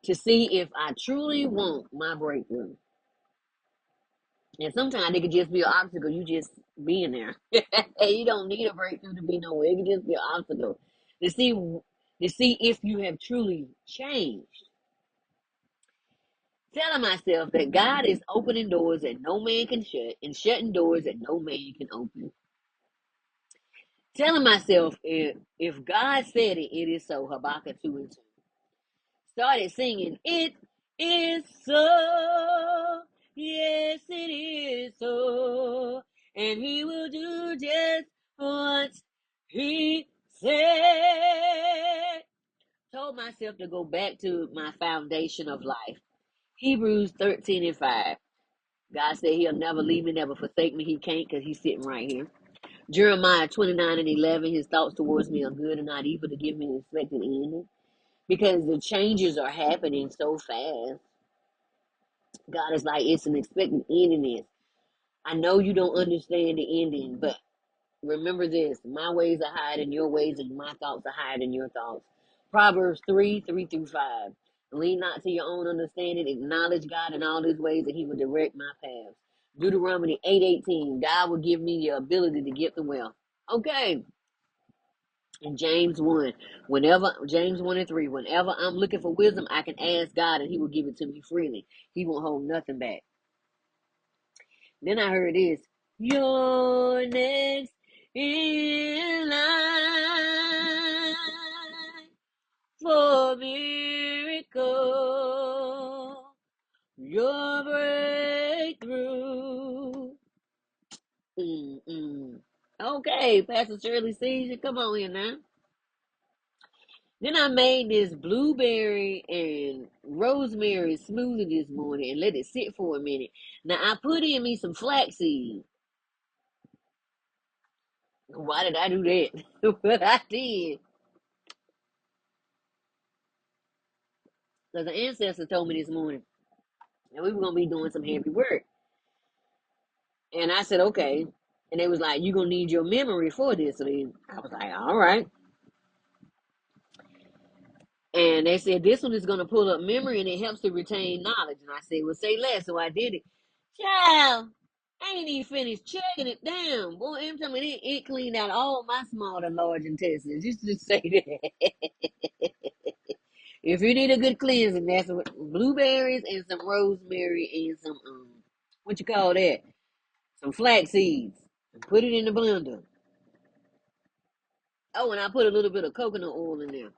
to see if I truly want my breakthrough. And sometimes it could just be an obstacle, you just being there. You don't need a breakthrough to be nowhere. It could just be an obstacle to see if you have truly changed. Telling myself that God is opening doors that no man can shut and shutting doors that no man can open. Telling myself if God said it, it is so. Habakkuk 2 and 2. Started singing, "It is so, yes, it is so, and He will do just what He said." Told myself to go back to my foundation of life. Hebrews 13 and 5. God said He'll never leave me, never forsake me. He can't because He's sitting right here. Jeremiah 29 and 11. His thoughts towards me are good and not evil, to give me an expected ending, because the changes are happening so fast. God is like, it's an expected ending. This. I know you don't understand the ending, but remember this: my ways are higher than your ways, and my thoughts are higher than your thoughts. Proverbs 3 through 5. Lean not to your own understanding, acknowledge God in all his ways, and he will direct my paths. Deuteronomy 8:18. God will give me the ability to get the wealth. Okay. And James 1 and 3, whenever I'm looking for wisdom, I can ask God and he will give it to me freely. He won't hold nothing back. Then I heard this: you're next in line for miracle, your breakthrough. Mm-mm. Okay, Pastor Shirley Caesar, come on here now. Then I made this blueberry and rosemary smoothie this morning and let it sit for a minute. Now I put in me some flaxseed. Why did I do that? But I did. Because the ancestor told me this morning that we were going to be doing some heavy work. And I said, okay. And they was like, you're going to need your memory for this. So I was like, all right. And they said, this one is going to pull up memory and it helps to retain knowledge. And I said, well, say less. So I did it. Child, I ain't even finished checking it down. Boy, every time it cleaned out all my small and large intestines. Just say that. If you need a good cleansing, that's what blueberries and some rosemary and some what you call that? Some flax seeds. And put it in the blender. Oh, and I put a little bit of coconut oil in there.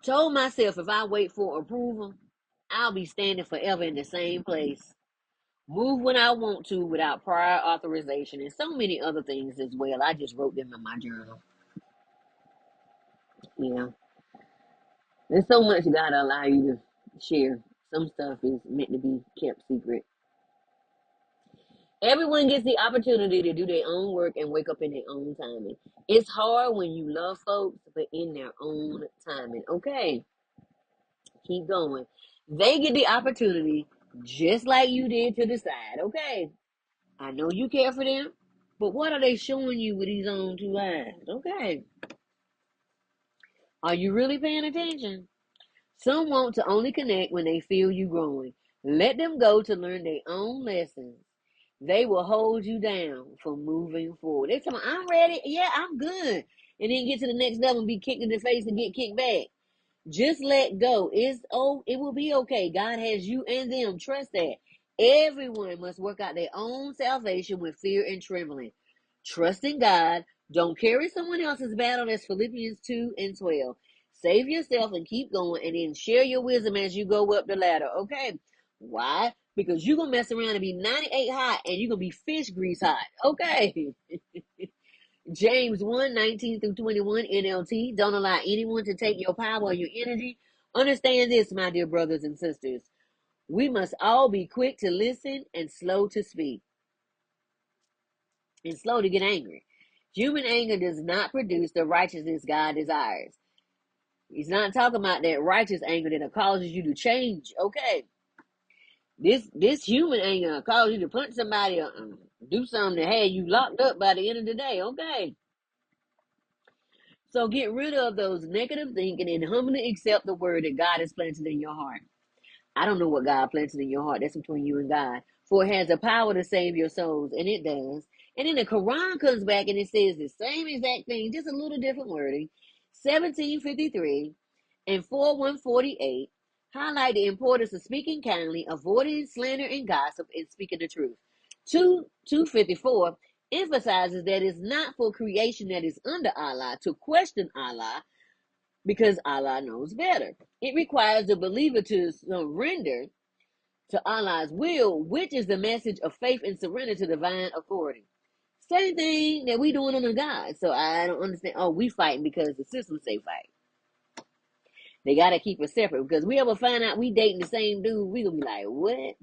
Told myself if I wait for approval, I'll be standing forever in the same place. Move when I want to without prior authorization, and so many other things as well. I just wrote them in my journal. Yeah. There's so much God allow you to share. Some stuff is meant to be kept secret. Everyone gets the opportunity to do their own work and wake up in their own timing. It's hard when you love folks, but in their own timing. Okay, keep going. They get the opportunity just like you did to decide. Okay, I know you care for them, but what are they showing you with these own two eyes? Okay, are you really paying attention? Some want to only connect when they feel you growing. Let them go to learn their own lessons. They will hold you down from moving forward. They tell me, I'm ready. Yeah, I'm good. And then get to the next level and be kicked in the face and get kicked back. Just let go. It will be okay. God has you and them. Trust that. Everyone must work out their own salvation with fear and trembling. Trust in God. Don't carry someone else's battle. That's Philippians 2 and 12. Save yourself and keep going, and then share your wisdom as you go up the ladder. Okay. Why? Because you're gonna mess around and be 98 hot and you're gonna be fish grease hot. Okay. James 1:19 through 21 NLT. Don't allow anyone to take your power or your energy. Understand this, my dear brothers and sisters. We must all be quick to listen and slow to speak and slow to get angry. Human anger does not produce the righteousness God desires. He's not talking about that righteous anger that causes you to change. Okay. This human anger causes you to punch somebody or do something that had you locked up by the end of the day. Okay. So get rid of those negative thinking and humbly accept the word that God has planted in your heart. I don't know what God planted in your heart. That's between you and God. For it has the power to save your souls, and it does. And then the Quran comes back and it says the same exact thing, just a little different wording. 1753 and 4148 highlight the importance of speaking kindly, avoiding slander and gossip, and speaking the truth. 254 emphasizes that it's not for creation that is under Allah to question Allah because Allah knows better. It requires the believer to surrender to Allah's will, which is the message of faith and surrender to divine authority. Same thing that we doing under God. So I don't understand. Oh, we fighting because the system say fight. They gotta keep us separate because we ever find out we dating the same dude, we gonna be like, what?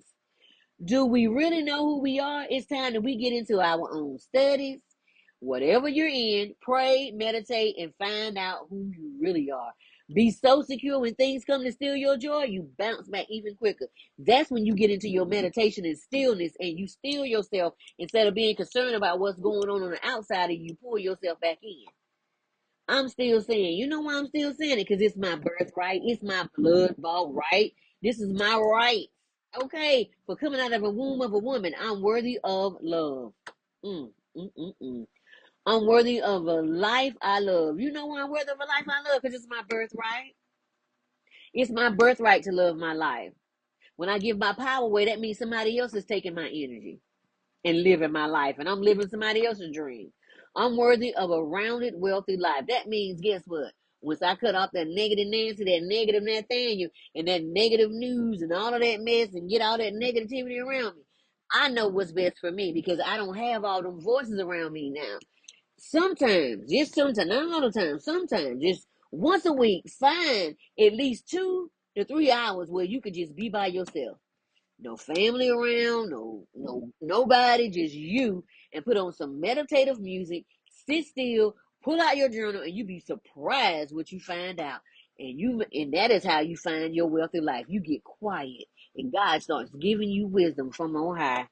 Do we really know who we are? It's time that we get into our own studies. Whatever you're in, pray, meditate, and find out who you really are. Be so secure when things come to steal your joy, you bounce back even quicker. That's when you get into your meditation and stillness and you still yourself instead of being concerned about what's going on the outside and you pull yourself back in. I'm still saying, you know why I'm still saying it? Because it's my birthright. It's my blood bought right. This is my right. Okay, for coming out of a womb of a woman, I'm worthy of love. Mm, mm, mm, mm. I'm worthy of a life I love. You know why I'm worthy of a life I love? Because it's my birthright. It's my birthright to love my life. When I give my power away, that means somebody else is taking my energy and living my life, and I'm living somebody else's dream. I'm worthy of a rounded, wealthy life. That means, guess what? Once I cut off that negative Nancy, that negative Nathaniel, and that negative news and all of that mess and get all that negativity around me, I know what's best for me because I don't have all them voices around me now. Sometimes, just sometimes, not all the time, sometimes, just once a week, find at least 2 to 3 hours where you could just be by yourself. No family around, nobody, just you, and put on some meditative music, sit still, pull out your journal, and you be surprised what you find out. And that is how you find your wealthy life. You get quiet and God starts giving you wisdom from on high.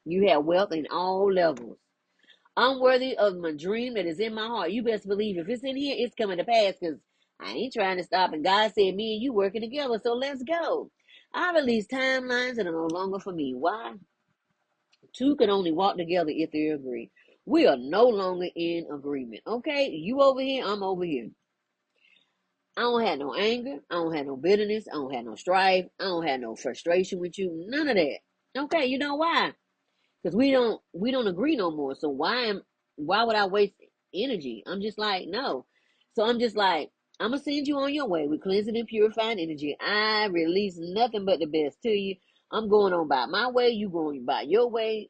You have wealth in all levels. I'm worthy of my dream that is in my heart. You best believe if it's in here, it's coming to pass because I ain't trying to stop. And God said, me and you working together, so let's go. I release timelines that are no longer for me. Why? Two can only walk together if they agree. We are no longer in agreement. Okay? You over here, I'm over here. I don't have no anger. I don't have no bitterness. I don't have no strife. I don't have no frustration with you. None of that. Okay, you know why? Because we don't agree no more. So why would I waste energy? I'm just like, no. So I'm just like, I'm gonna send you on your way with cleansing and purifying energy. I release nothing but the best to you. I'm going on by my way, you going by your way.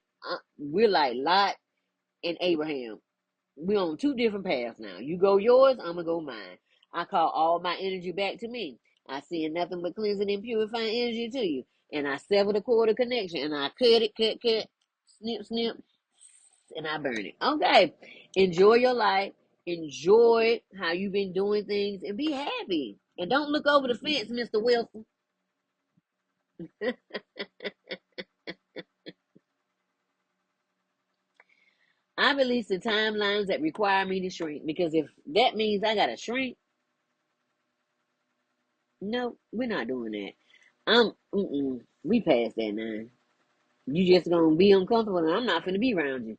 We're like Lot and Abraham. We're on two different paths now. You go yours, I'm gonna go mine. I call all my energy back to me. I send nothing but cleansing and purifying energy to you. and I sever the cord of connection, and I cut, snip, snip, and I burn it. Okay. Enjoy your life. Enjoy how you've been doing things and be happy. And don't look over the fence, Mr. Wilson. I release the timelines that require me to shrink, because if that means I gotta shrink, no, we're not doing that. We past that now. You just gonna be uncomfortable, and I'm not gonna be around you.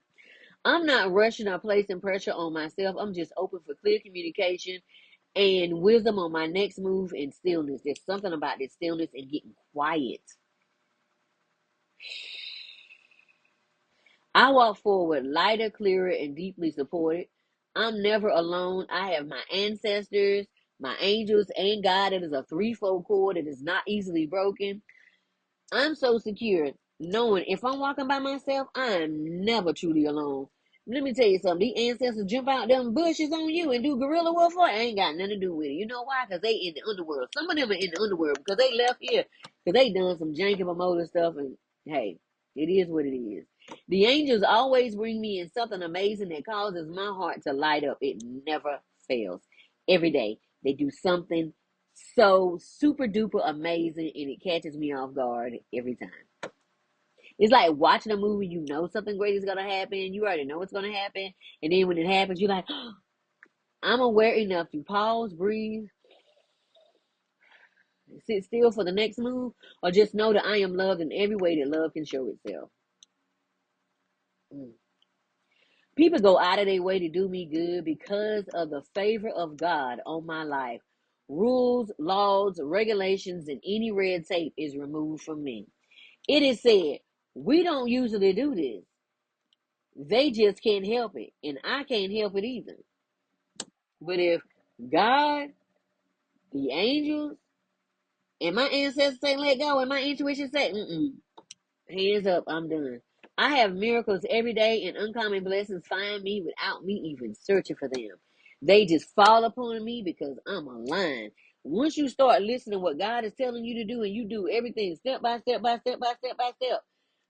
I'm not rushing or placing pressure on myself. I'm just open for clear communication and wisdom on my next move and stillness. There's something about this stillness and getting quiet. I walk forward lighter, clearer, and deeply supported. I'm never alone. I have my ancestors, my angels, and God. It is a threefold cord. It is not easily broken. I'm so secure knowing if I'm walking by myself, I am never truly alone. Let me tell you something. These ancestors jump out them bushes on you and do guerrilla warfare. Ain't got nothing to do with it. You know why? Because they in the underworld. Some of them are in the underworld because they left here because they done some janky promoter stuff. And hey, it is what it is. The angels always bring me in something amazing that causes my heart to light up. It never fails. Every day they do something so super duper amazing, and it catches me off guard every time. It's like watching a movie. You know something great is gonna happen. You already know what's gonna happen, and then when it happens, you're like, oh, I'm aware enough to pause, breathe, sit still for the next move, or just know that I am loved in every way that love can show itself. Mm. People go out of their way to do me good because of the favor of God on my life. Rules, laws, regulations, and any red tape is removed from me. It is said, we don't usually do this. They just can't help it. And I can't help it either. But if God, the angels, and my ancestors say let go, and my intuition say, hands up, I'm done. I have miracles every day, and uncommon blessings find me without me even searching for them. They just fall upon me because I'm aligned. Once you start listening to what God is telling you to do, and you do everything step by step by step by step by step,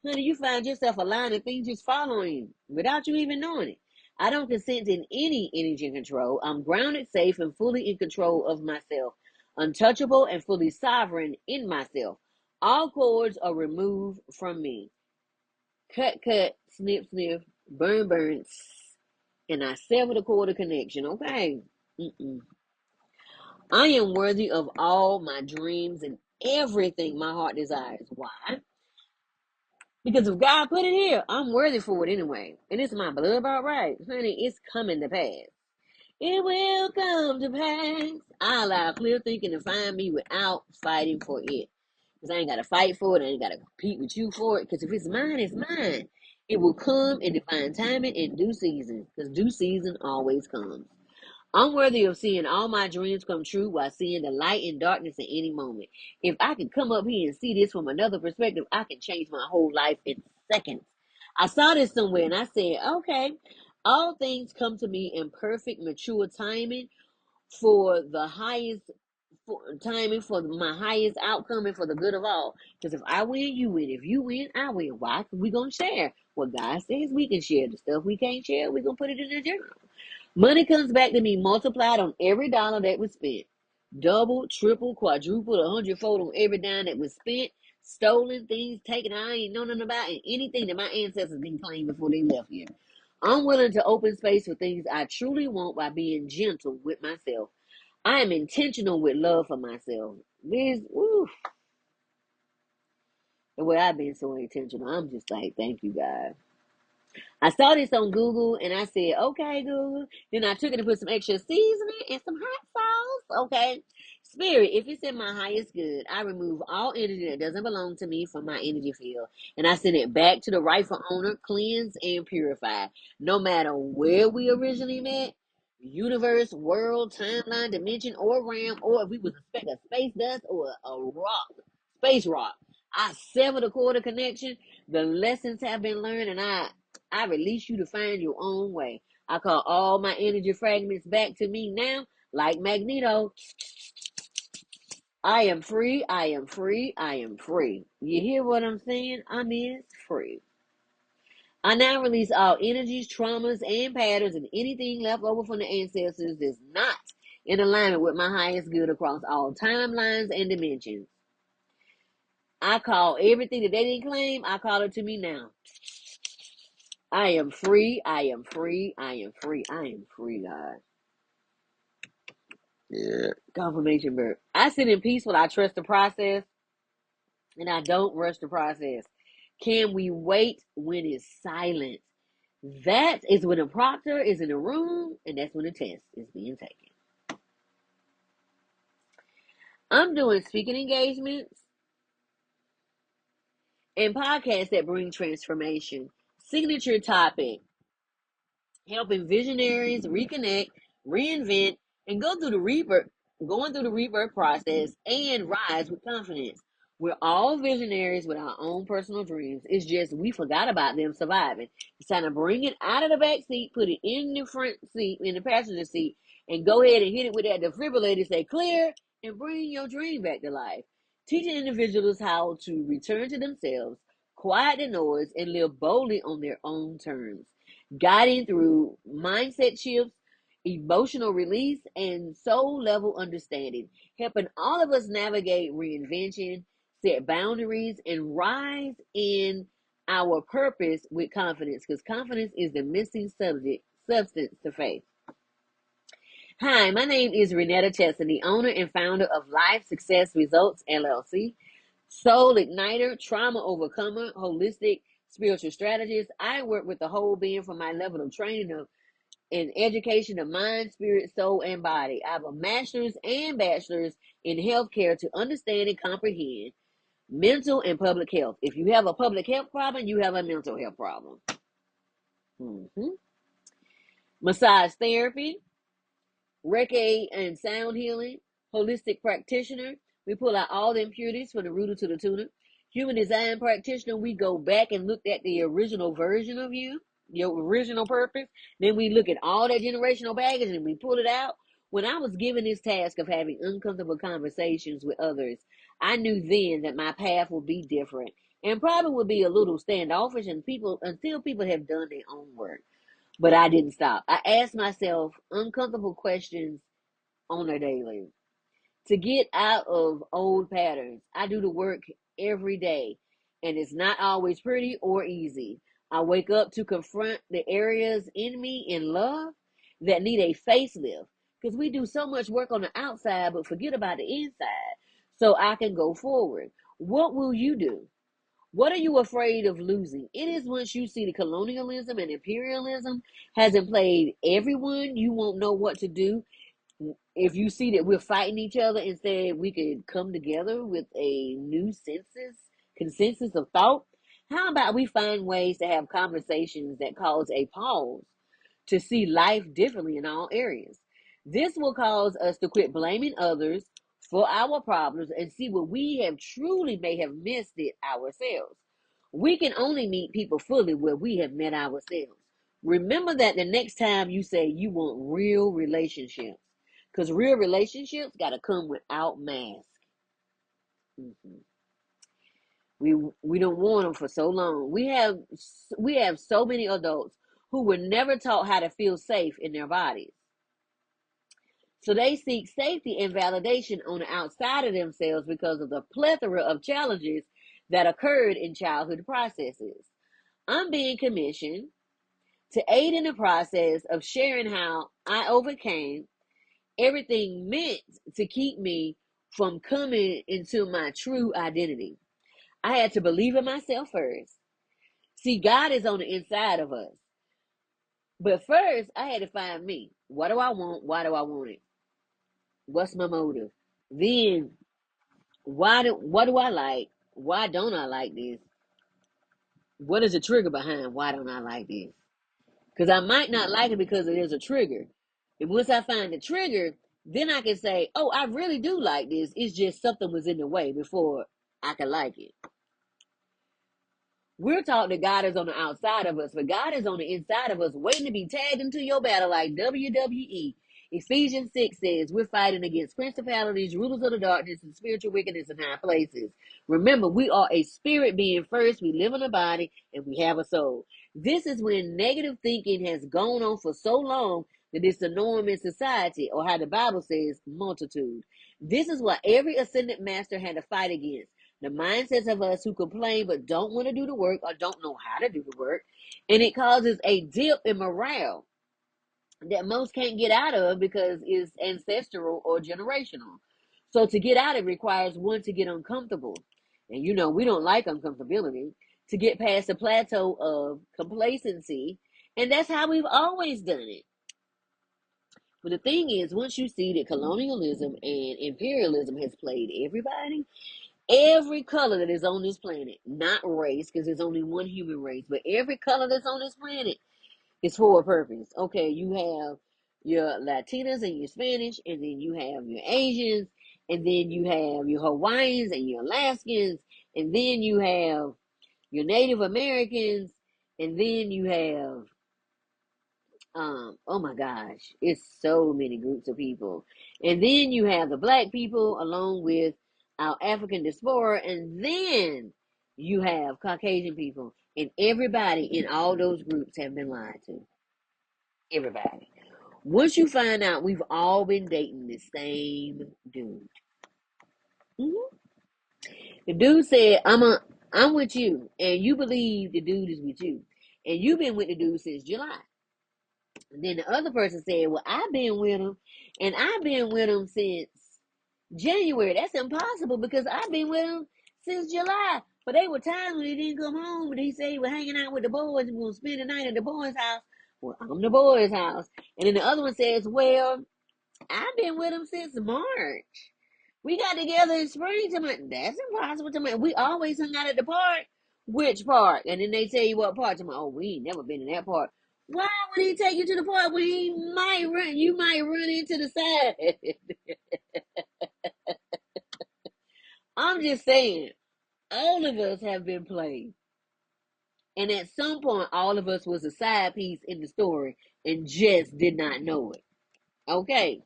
honey, you find yourself aligned and things just follow you without you even knowing it. I don't consent in any energy control. I'm grounded, safe, and fully in control of myself, untouchable and fully sovereign in myself. All cords are removed from me. Cut, cut, snip, snip, burn, burn, and I sever the cord of connection. Okay. Mm-mm. I am worthy of all my dreams and everything my heart desires. Why? Because if God put it here, I'm worthy for it anyway. And it's my blood about right. Honey, it's coming to pass. It will come to pass. I allow clear thinking to find me without fighting for it. Because I ain't got to fight for it. I ain't got to compete with you for it. Because if it's mine, it's mine. It will come in divine timing in due season. Because due season always comes. I'm worthy of seeing all my dreams come true while seeing the light in darkness at any moment. If I can come up here and see this from another perspective, I can change my whole life in seconds. I saw this somewhere and I said, okay, all things come to me in perfect, mature timing for the highest timing for my highest outcome and for the good of all. Because if I win, you win. If you win, I win. Why? Because we're going to share. What God says we can share. The stuff we can't share, we're going to put it in the journal. Money comes back to me multiplied on every dollar that was spent. Double, triple, quadruple, 100-fold on every dime that was spent. Stolen things, taken I ain't know nothing about, and anything that my ancestors didn't claim before they left here. I'm willing to open space for things I truly want by being gentle with myself. I am intentional with love for myself. This, the way I've been so intentional, I'm just like, thank you, God. I saw this on Google and I said, okay, Google. Then I took it and put some extra seasoning and some hot sauce. Okay. Spirit, if it's in my highest good, I remove all energy that doesn't belong to me from my energy field. And I send it back to the rightful owner, cleansed and purified. No matter where we originally met, universe, world, timeline, dimension, or realm, or if we was a speck of space dust or a rock, space rock. I sever the cord of connection. The lessons have been learned, and I release you to find your own way. I call all my energy fragments back to me now, like Magneto. I am free. I am free. I am free. You hear what I'm saying? I mean, it's free. I now release all energies, traumas, and patterns, and anything left over from the ancestors that's not in alignment with my highest good across all timelines and dimensions. I call everything that they didn't claim, I call it to me now. I am free. I am free. I am free. I am free, God. Yeah. Confirmation verb. I sit in peace when I trust the process and I don't rush the process. Can we wait when it's silent? That is when a proctor is in the room, and that's when the test is being taken. I'm doing speaking engagements and podcasts that bring transformation. Signature topic: helping visionaries reconnect, reinvent, and going through the rebirth process and rise with confidence. We're all visionaries with our own personal dreams. It's just we forgot about them surviving. It's time to bring it out of the back seat, put it in the front seat, in the passenger seat, and go ahead and hit it with that defibrillator, say clear, and bring your dream back to life. Teaching individuals how to return to themselves, quiet the noise, and live boldly on their own terms, guiding through mindset shifts, emotional release, and soul level understanding, helping all of us navigate reinvention, set boundaries, and rise in our purpose with confidence, because confidence is the missing substance to faith. Hi, my name is Renetta Chesson, the owner and founder of Life Success Results LLC, soul igniter, trauma overcomer, holistic spiritual strategist. I work with the whole being from my level of training of in education of mind, spirit, soul, and body. I have a master's and bachelor's in healthcare to understand and comprehend mental and public health. If you have a public health problem, you have a mental health problem. Massage therapy, Reiki and sound healing, holistic practitioner. We pull out all the impurities from the rooter to the tuner. Human design practitioner, we go back and look at the original version of you, your original purpose. Then we look at all that generational baggage and we pull it out. When I was given this task of having uncomfortable conversations with others, I knew then that my path would be different and probably would be a little standoffish and until people have done their own work. But I didn't stop. I asked myself uncomfortable questions on a daily to get out of old patterns. I do the work every day, and it's not always pretty or easy. I wake up to confront the areas in me in love that need a facelift, because we do so much work on the outside but forget about the inside, so I can go forward. What will you do? What are you afraid of losing? It is once you see the colonialism and imperialism hasn't played everyone, you won't know what to do. If you see that we're fighting each other, instead we could come together with a new consensus of thought. How about we find ways to have conversations that cause a pause to see life differently in all areas? This will cause us to quit blaming others for our problems and see what we have truly may have missed it ourselves. We can only meet people fully where we have met ourselves. Remember that the next time you say you want real relationships, because real relationships got to come without masks. Mm-hmm. We don't want them for so long. We have so many adults who were never taught how to feel safe in their bodies. So they seek safety and validation on the outside of themselves because of the plethora of challenges that occurred in childhood processes. I'm being commissioned to aid in the process of sharing how I overcame everything meant to keep me from coming into my true identity. I had to believe in myself first. See, God is on the inside of us. But first, I had to find me. What do I want? Why do I want it? What's my motive? Then, what do I like? Why don't I like this? What is the trigger behind why don't I like this? Because I might not like it because there's a trigger. And once I find the trigger, then I can say, oh, I really do like this. It's just something was in the way before I could like it. We're taught that God is on the outside of us, but God is on the inside of us, waiting to be tagged into your battle like WWE. Ephesians 6 says we're fighting against principalities, rulers of the darkness, and spiritual wickedness in high places. Remember, we are a spirit being first. We live in a body and we have a soul. This is when negative thinking has gone on for so long that it's the norm in society, or how the Bible says, multitude. This is what every ascended master had to fight against. The mindsets of us who complain but don't want to do the work or don't know how to do the work. And it causes a dip in morale that most can't get out of because it's ancestral or generational. So to get out, it requires one to get uncomfortable. And you know, we don't like uncomfortability, to get past the plateau of complacency. And that's how we've always done it. But the thing is, once you see that colonialism and imperialism has played everybody, every color that is on this planet, not race, because there's only one human race, but every color that's on this planet is for a purpose. Okay, you have your Latinas and your Spanish, and then you have your Asians, and then you have your Hawaiians and your Alaskans, and then you have your Native Americans, and then you have oh my gosh, it's so many groups of people. And then you have the black people along with our African diaspora, and then you have Caucasian people. And everybody in all those groups have been lied to. Everybody. Once you find out we've all been dating the same dude. Mhm. The dude said, I'm with you, and you believe the dude is with you. And you've been with the dude since July. And then the other person said, well, I've been with him, and I've been with him since January. That's impossible because I've been with him since July. But there were times when he didn't come home, but he said he was hanging out with the boys and we will spend the night at the boys' house. Well, I'm the boys' house. And then the other one says, well, I've been with him since March. We got together in spring. That's impossible. We always hung out at the park. Which park? And then they tell you what park. Oh, we ain't never been in that park. Why would he take you to the park when you might run into the side? I'm just saying, all of us have been played. And at some point, all of us was a side piece in the story and just did not know it. Okay.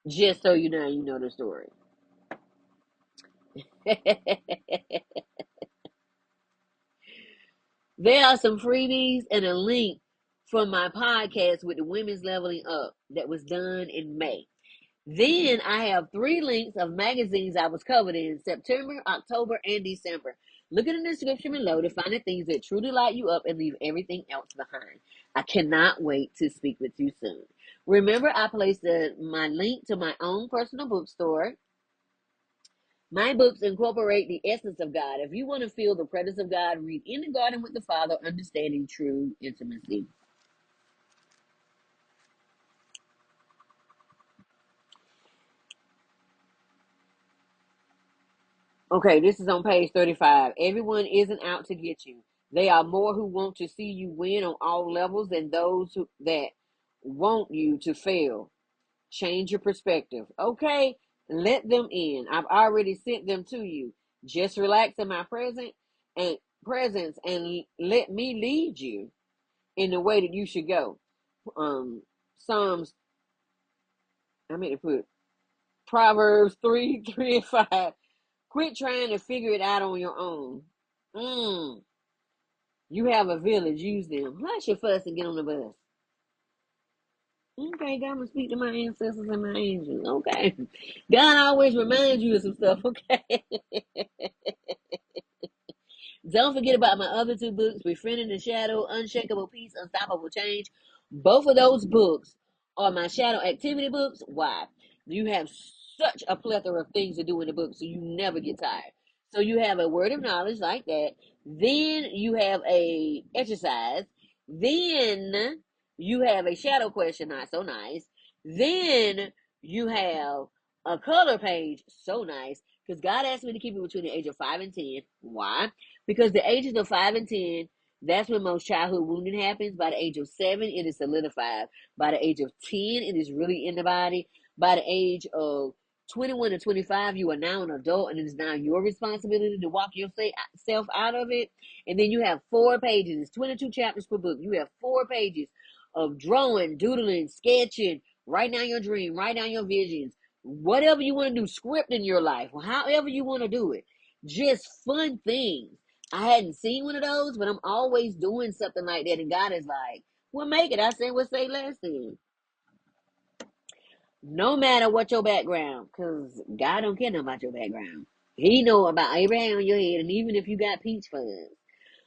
Just so you know the story. There are some freebies and a link from my podcast with the Women's Leveling Up that was done in May. Then I have 3 links of magazines I was covered in September, October, and December. Look in the description below to find the things that truly light you up and leave everything else behind. I cannot wait to speak with you soon. Remember, I placed my link to my own personal bookstore. My books incorporate the essence of God. If you want to feel the presence of God, read In the Garden with the Father, Understanding True Intimacy. Okay, this is on page 35. Everyone isn't out to get you. They are more who want to see you win on all levels than those that want you to fail. Change your perspective. Okay, let them in. I've already sent them to you. Just relax in my presence and let me lead you in the way that you should go. Psalms, I mean to put Proverbs 3, 3 and 5. Quit trying to figure it out on your own. You have a village, use them. Hush your fuss and get on the bus. Okay, God, I'm gonna speak to my ancestors and my angels. Okay. God always reminds you of some stuff, okay? Don't forget about my other 2 books, Befriending the Shadow, Unshakable Peace, Unstoppable Change. Both of those books are my shadow activity books. Why? You have such a plethora of things to do in the book, so you never get tired. So you have a word of knowledge like that. Then you have a exercise. Then you have a shadow question, not so nice. Then you have a color page, so nice. Because God asked me to keep it between the age of 5 and 10. Why? Because the ages of 5 and 10, that's when most childhood wounding happens. By the age of 7, it is solidified. By the age of 10, it is really in the body. By the age of 21 to 25, you are now an adult, and it is now your responsibility to walk yourself out of it. And then you have 4 pages. It's 22 chapters per book. You have 4 pages of drawing, doodling, sketching, write down your dream, write down your visions, whatever you want to do, script in your life, however you want to do it. Just fun things. I hadn't seen one of those, but I'm always doing something like that. And God is like, well, make it. I said, well, say less then. No matter what your background, because God don't care nothing about your background. He know about every hair on your head, and even if you got peach fuzz.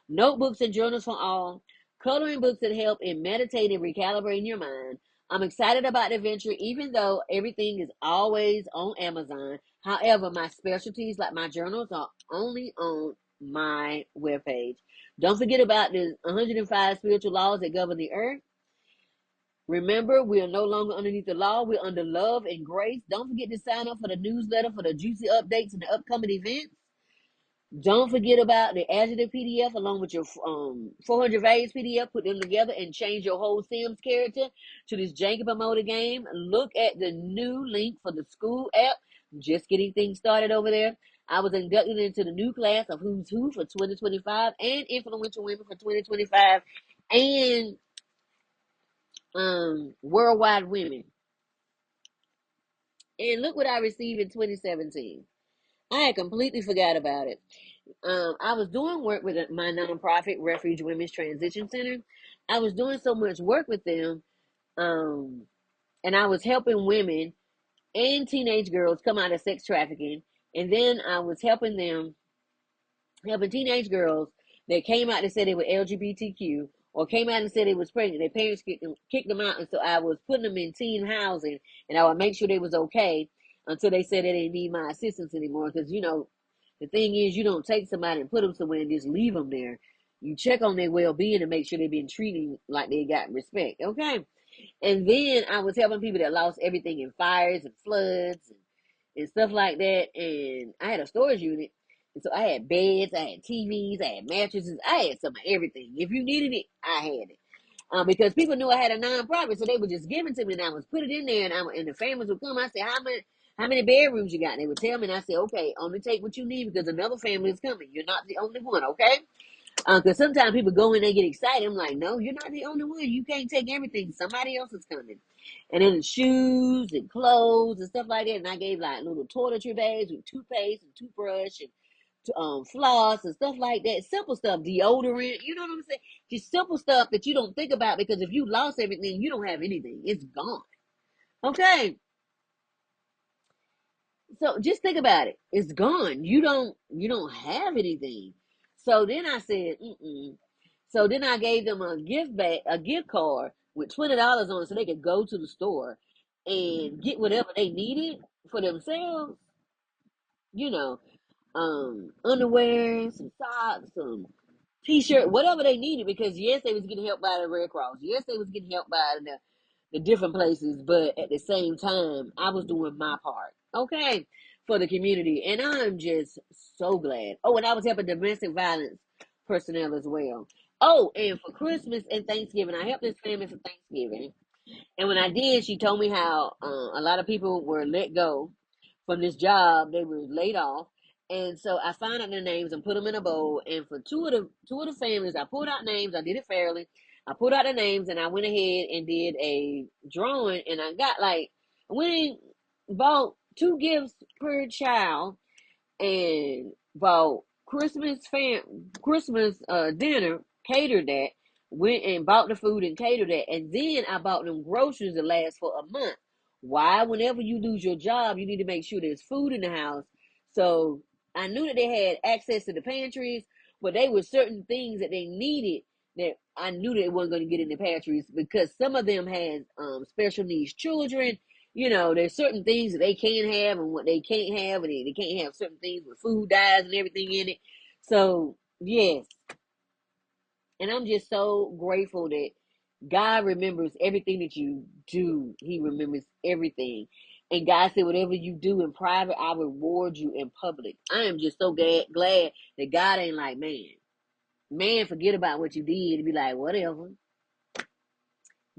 Notebooks and journals for all, coloring books that help in meditating and recalibrating your mind. I'm excited about the venture, even though everything is always on Amazon. However, my specialties, like my journals, are only on my webpage. Don't forget about the 105 spiritual laws that govern the earth. Remember, we are no longer underneath the law. We're under love and grace. Don't forget to sign up for the newsletter for the juicy updates and the upcoming events. Don't forget about the Adjective PDF along with your 400 values PDF. Put them together and change your whole Sims character to this janky promoter game. Look at the new link for the school app. Just getting things started over there. I was inducted into the new class of Who's Who for 2025 and Influential Women for 2025 and Worldwide Women. And look what I received in 2017. I had completely forgot about it. I was doing work with my nonprofit, Refuge Women's Transition Center. I was doing so much work with them, um, and I was helping women and teenage girls come out of sex trafficking. And then I was helping teenage girls that came out and said they were LGBTQ or came out and said they was pregnant. Their parents kicked them out, and so I was putting them in teen housing, and I would make sure they was okay until they said they didn't need my assistance anymore. Because the thing is, you don't take somebody and put them somewhere and just leave them there. You check on their well-being and make sure they've been treated like they got respect. Okay. And then I was helping people that lost everything in fires and floods and stuff like that. And I had a storage unit. And so I had beds, I had TVs, I had mattresses, I had some of everything. If you needed it, I had it. Because people knew I had a nonprofit, so they would just give it to me, and I would put it in there, and the families would come. I said, how many bedrooms you got? And they would tell me, and I said, okay, only take what you need because another family is coming. You're not the only one, okay? Because sometimes people go in and get excited. I'm like, no, you're not the only one. You can't take everything. Somebody else is coming. And then shoes and clothes and stuff like that. And I gave like little toiletry bags with toothpaste and toothbrush and floss and stuff like that. Simple stuff, deodorant. You know what I'm saying? Just simple stuff that you don't think about because if you lost everything, you don't have anything. It's gone. Okay. So just think about it. It's gone. You don't have anything. So then I said, mm-mm. So then I gave them a gift card with $20 on it so they could go to the store and get whatever they needed for themselves, you know, underwear, some socks, some t-shirt, whatever they needed, because yes, they was getting help by the Red Cross. Yes, they was getting help by the different places, but at the same time, I was doing my part, okay, for the community, and I'm just so glad. Oh, and I was helping domestic violence personnel as well. Oh, and for Christmas and Thanksgiving, I helped this family for Thanksgiving, and when I did, she told me how a lot of people were let go from this job. They were laid off. And so I found out their names and put them in a bowl. And for two of the families, I pulled out names. I did it fairly. I pulled out the names and I went ahead and did a drawing. And I got I went and bought two gifts per child and bought Christmas dinner, catered that, went and bought the food and catered that, and then I bought them groceries that last for a month. Why? Whenever you lose your job, you need to make sure there's food in the house. So I knew that they had access to the pantries, but they were certain things that they needed that I knew they weren't going to get in the pantries because some of them had special needs children. There's certain things that they can have and what they can't have, and they can't have certain things with food dyes and everything in it. So, yes. And I'm just so grateful that God remembers everything that you do. He remembers everything. And God said, whatever you do in private, I reward you in public. I am just so glad that God ain't like man. Man, forget about what you did and be like, whatever.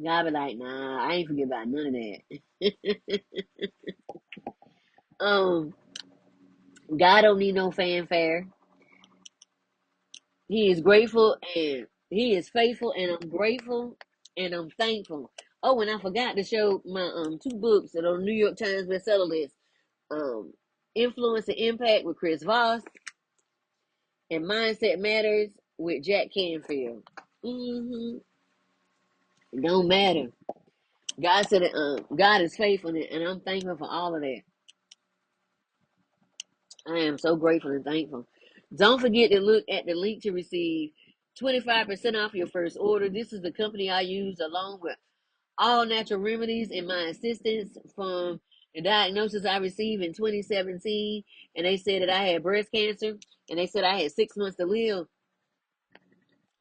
God be like, nah, I ain't forget about none of that. God don't need no fanfare. He is grateful and he is faithful, and I'm grateful and I'm thankful. Oh, and I forgot to show my two books that are on the New York Times bestseller list. Um, Influence and Impact with Chris Voss, and Mindset Matters with Jack Canfield. It don't matter. God said it, God is faithful, and I'm thankful for all of that. I am so grateful and thankful. Don't forget to look at the link to receive 25% off your first order. This is the company I use along with all natural remedies and my assistance from the diagnosis I received in 2017. And they said that I had breast cancer, and they said I had 6 months to live.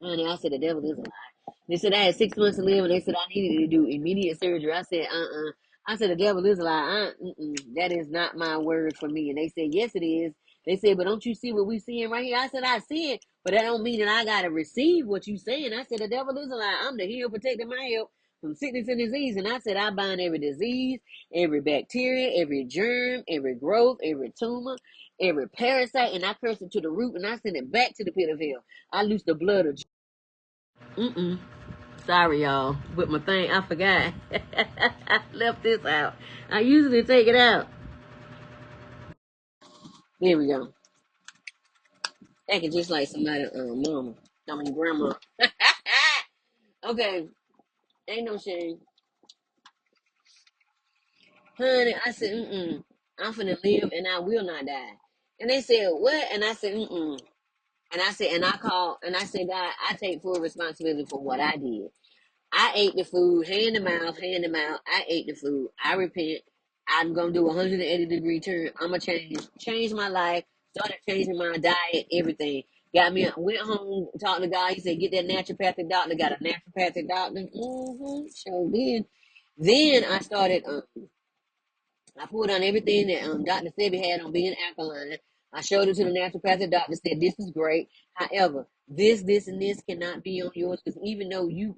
Honey, I said the devil is a lie. They said I had 6 months to live, and they said I needed to do immediate surgery. I said, I said the devil is a lie. That is not my word for me. And they said, yes, it is. They said, but don't you see what we seeing right here? I said, I see it, but that don't mean that I gotta receive what you saying. I said the devil is a lie. I'm the heal, protector, my help from sickness and disease. And I said, I bind every disease, every bacteria, every germ, every growth, every tumor, every parasite, and I curse it to the root, and I send it back to the pit of hell. I loose the blood of Mm-mm. Sorry, y'all. With my thing, I forgot. I left this out. I usually take it out. There we go. Acting just like somebody, mama. I mean, grandma. Okay. Ain't no shame. Honey, I said, I'm finna live and I will not die. And they said, what? And I said, And I said, and I called, and I said, God, I take full responsibility for what I did. I ate the food, hand to mouth, hand to mouth. I ate the food. I repent. I'm gonna do a 180-degree turn. I'm gonna change my life. Started changing my diet, everything. Got me. Went home, talked to God. He said, "Get that naturopathic doctor." Got a naturopathic doctor. Sure did. Then I started. I pulled on everything that Dr. Sebi had on being alkaline. I showed it to the naturopathic doctor. Said this is great. However, this, and this cannot be on yours because even though you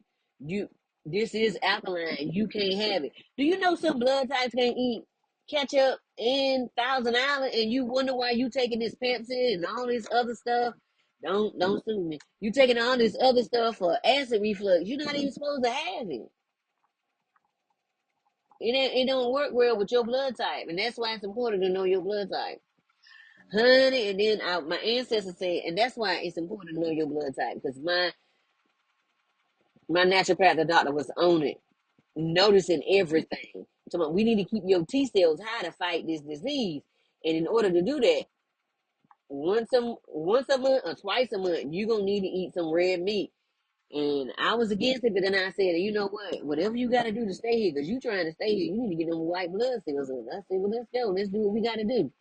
this is alkaline, you can't have it. Do you know some blood types can't eat ketchup and Thousand Island, and you wonder why you taking this Pepsi and all this other stuff? Don't sue me. You taking all this other stuff for acid reflux. You're not even supposed to have it. It don't work well with your blood type, and that's why it's important to know your blood type, honey. And then my ancestors said, and that's why it's important to know your blood type because my naturopathic doctor was on it, noticing everything. So we need to keep your T cells high to fight this disease, and in order to do that, once a month or twice a month, you're gonna need to eat some red meat. And I was against it, but then I said, you know what? Whatever you got to do to stay here, because you trying to stay here, you need to get them white blood cells up. I said, well, let's go. Let's do what we got to do.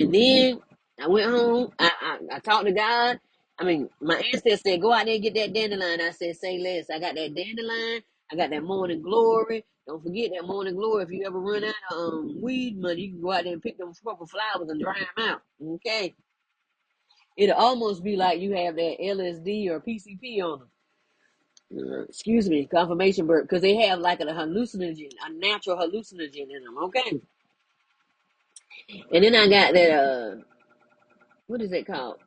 And then I went home. I talked to God. I mean, my ancestor said, go out there and get that dandelion. I said, say less. I got that dandelion. I got that morning glory. Don't forget that morning glory. If you ever run out of weed money, you can go out there and pick them purple flowers and dry them out. Okay? It'll almost be like you have that LSD or PCP on them. Excuse me, confirmation burp, because they have like a hallucinogen, a natural hallucinogen in them. Okay, and then I got that. What is it called?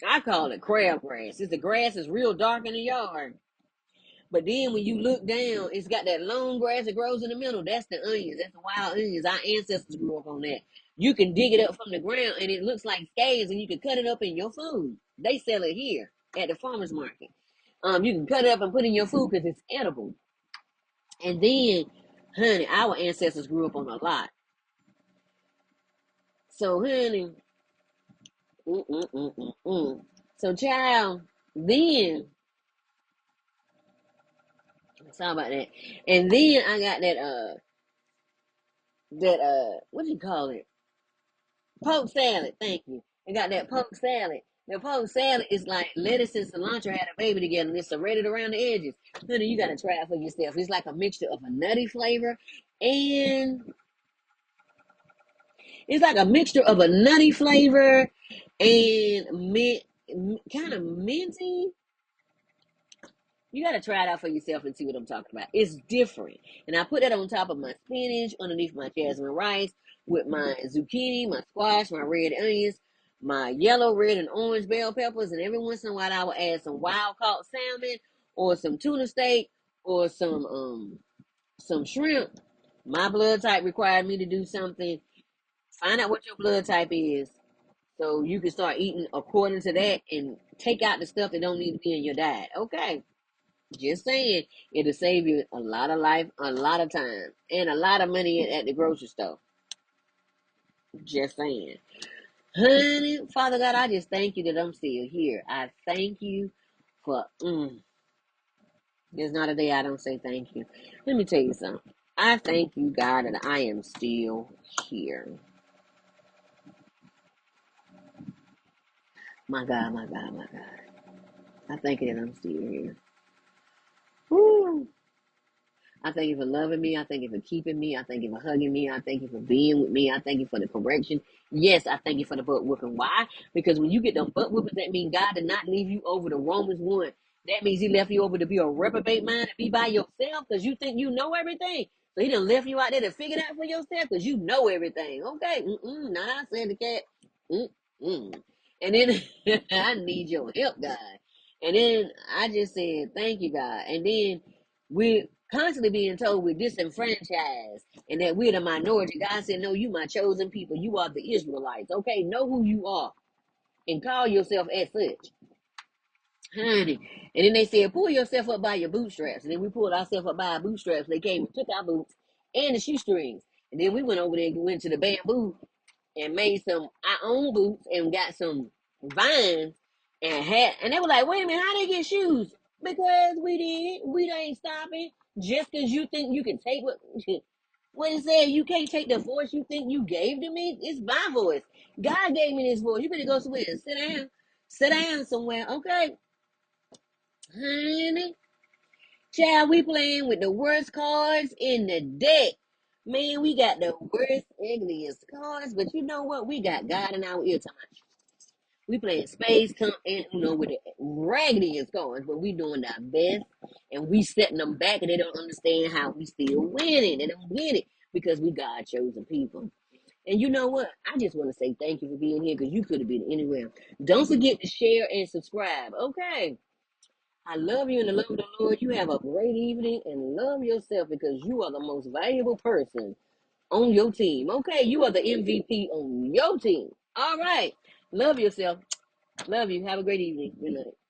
I call it crabgrass. It's the grass is real dark in the yard, but then when you look down, it's got that long grass that grows in the middle. That's the onions. That's the wild onions. Our ancestors grew up on that. You can dig it up from the ground, and it looks like scales, and you can cut it up in your food. They sell it here at the farmers market. You can cut it up and put it in your food because it's edible. And then, honey, our ancestors grew up on a lot. So, honey, mm, mm, mm, mm, mm. So, child, then, sorry about that. And then I got what do you call it? Poke salad. Thank you. I got that poke salad. The poke salad is like lettuce and cilantro had a baby together and it's serrated around the edges. Honey, you gotta try it for yourself. It's like a mixture of a nutty flavor and it's like a mixture of a nutty flavor and kind of minty. You got to try it out for yourself and see what I'm talking about. It's different. And I put that on top of my spinach, underneath my jasmine rice, with my zucchini, my squash, my red onions, my yellow, red, and orange bell peppers. And every once in a while, I will add some wild caught salmon or some tuna steak or some shrimp. My blood type required me to do something. Find out what your blood type is so you can start eating according to that and take out the stuff that don't need to be in your diet. Okay. Just saying, it'll save you a lot of life, a lot of time, and a lot of money at the grocery store. Just saying. Honey, Father God, I just thank you that I'm still here. I thank you for, there's not a day I don't say thank you. Let me tell you something. I thank you, God, that I am still here. My God, my God, my God. I thank you that I'm still here. Woo. I thank you for loving me. I thank you for keeping me. I thank you for hugging me. I thank you for being with me. I thank you for the correction. Yes, I thank you for the butt whooping. Why? Because when you get the butt whooping, that means God did not leave you over to Romans 1. That means he left you over to be a reprobate mind and be by yourself because you think you know everything. So he done left you out there to figure it out for yourself because you know everything. Okay. Nah, I said the cat. Mm-mm. And then I need your help, God. And then I just said, thank you, God. And then we constantly being told we're disenfranchised and that we're the minority. God said, no, you my chosen people. You are the Israelites. Okay, know who you are and call yourself as such. Honey. And then they said, pull yourself up by your bootstraps. And then we pulled ourselves up by our bootstraps. They came and took our boots and the shoestrings. And then we went over there and went to the bamboo and made some our own boots and got some vines and had and they were like, wait a minute, how they get shoes? Because we did. We ain't stopping. Just because you think you can take what it said, you can't take the voice you think you gave to me. It's my voice. God gave me this voice. You better go somewhere and sit down. Sit down somewhere. Okay, honey. Child, we playing with the worst cards in the deck. Man, we got the worst, ugliest cards, but you know what? We got God in our ear time. We playing Space and Uno with the raggediest cards, but we doing our best, and we setting them back, and they don't understand how we still winning. They don't get it because we God chosen people. And you know what? I just want to say thank you for being here because you could have been anywhere. Don't forget to share and subscribe. Okay. I love you in the love of the Lord. You have a great evening and love yourself because you are the most valuable person on your team. Okay, you are the MVP on your team. All right. Love yourself. Love you. Have a great evening. Good night.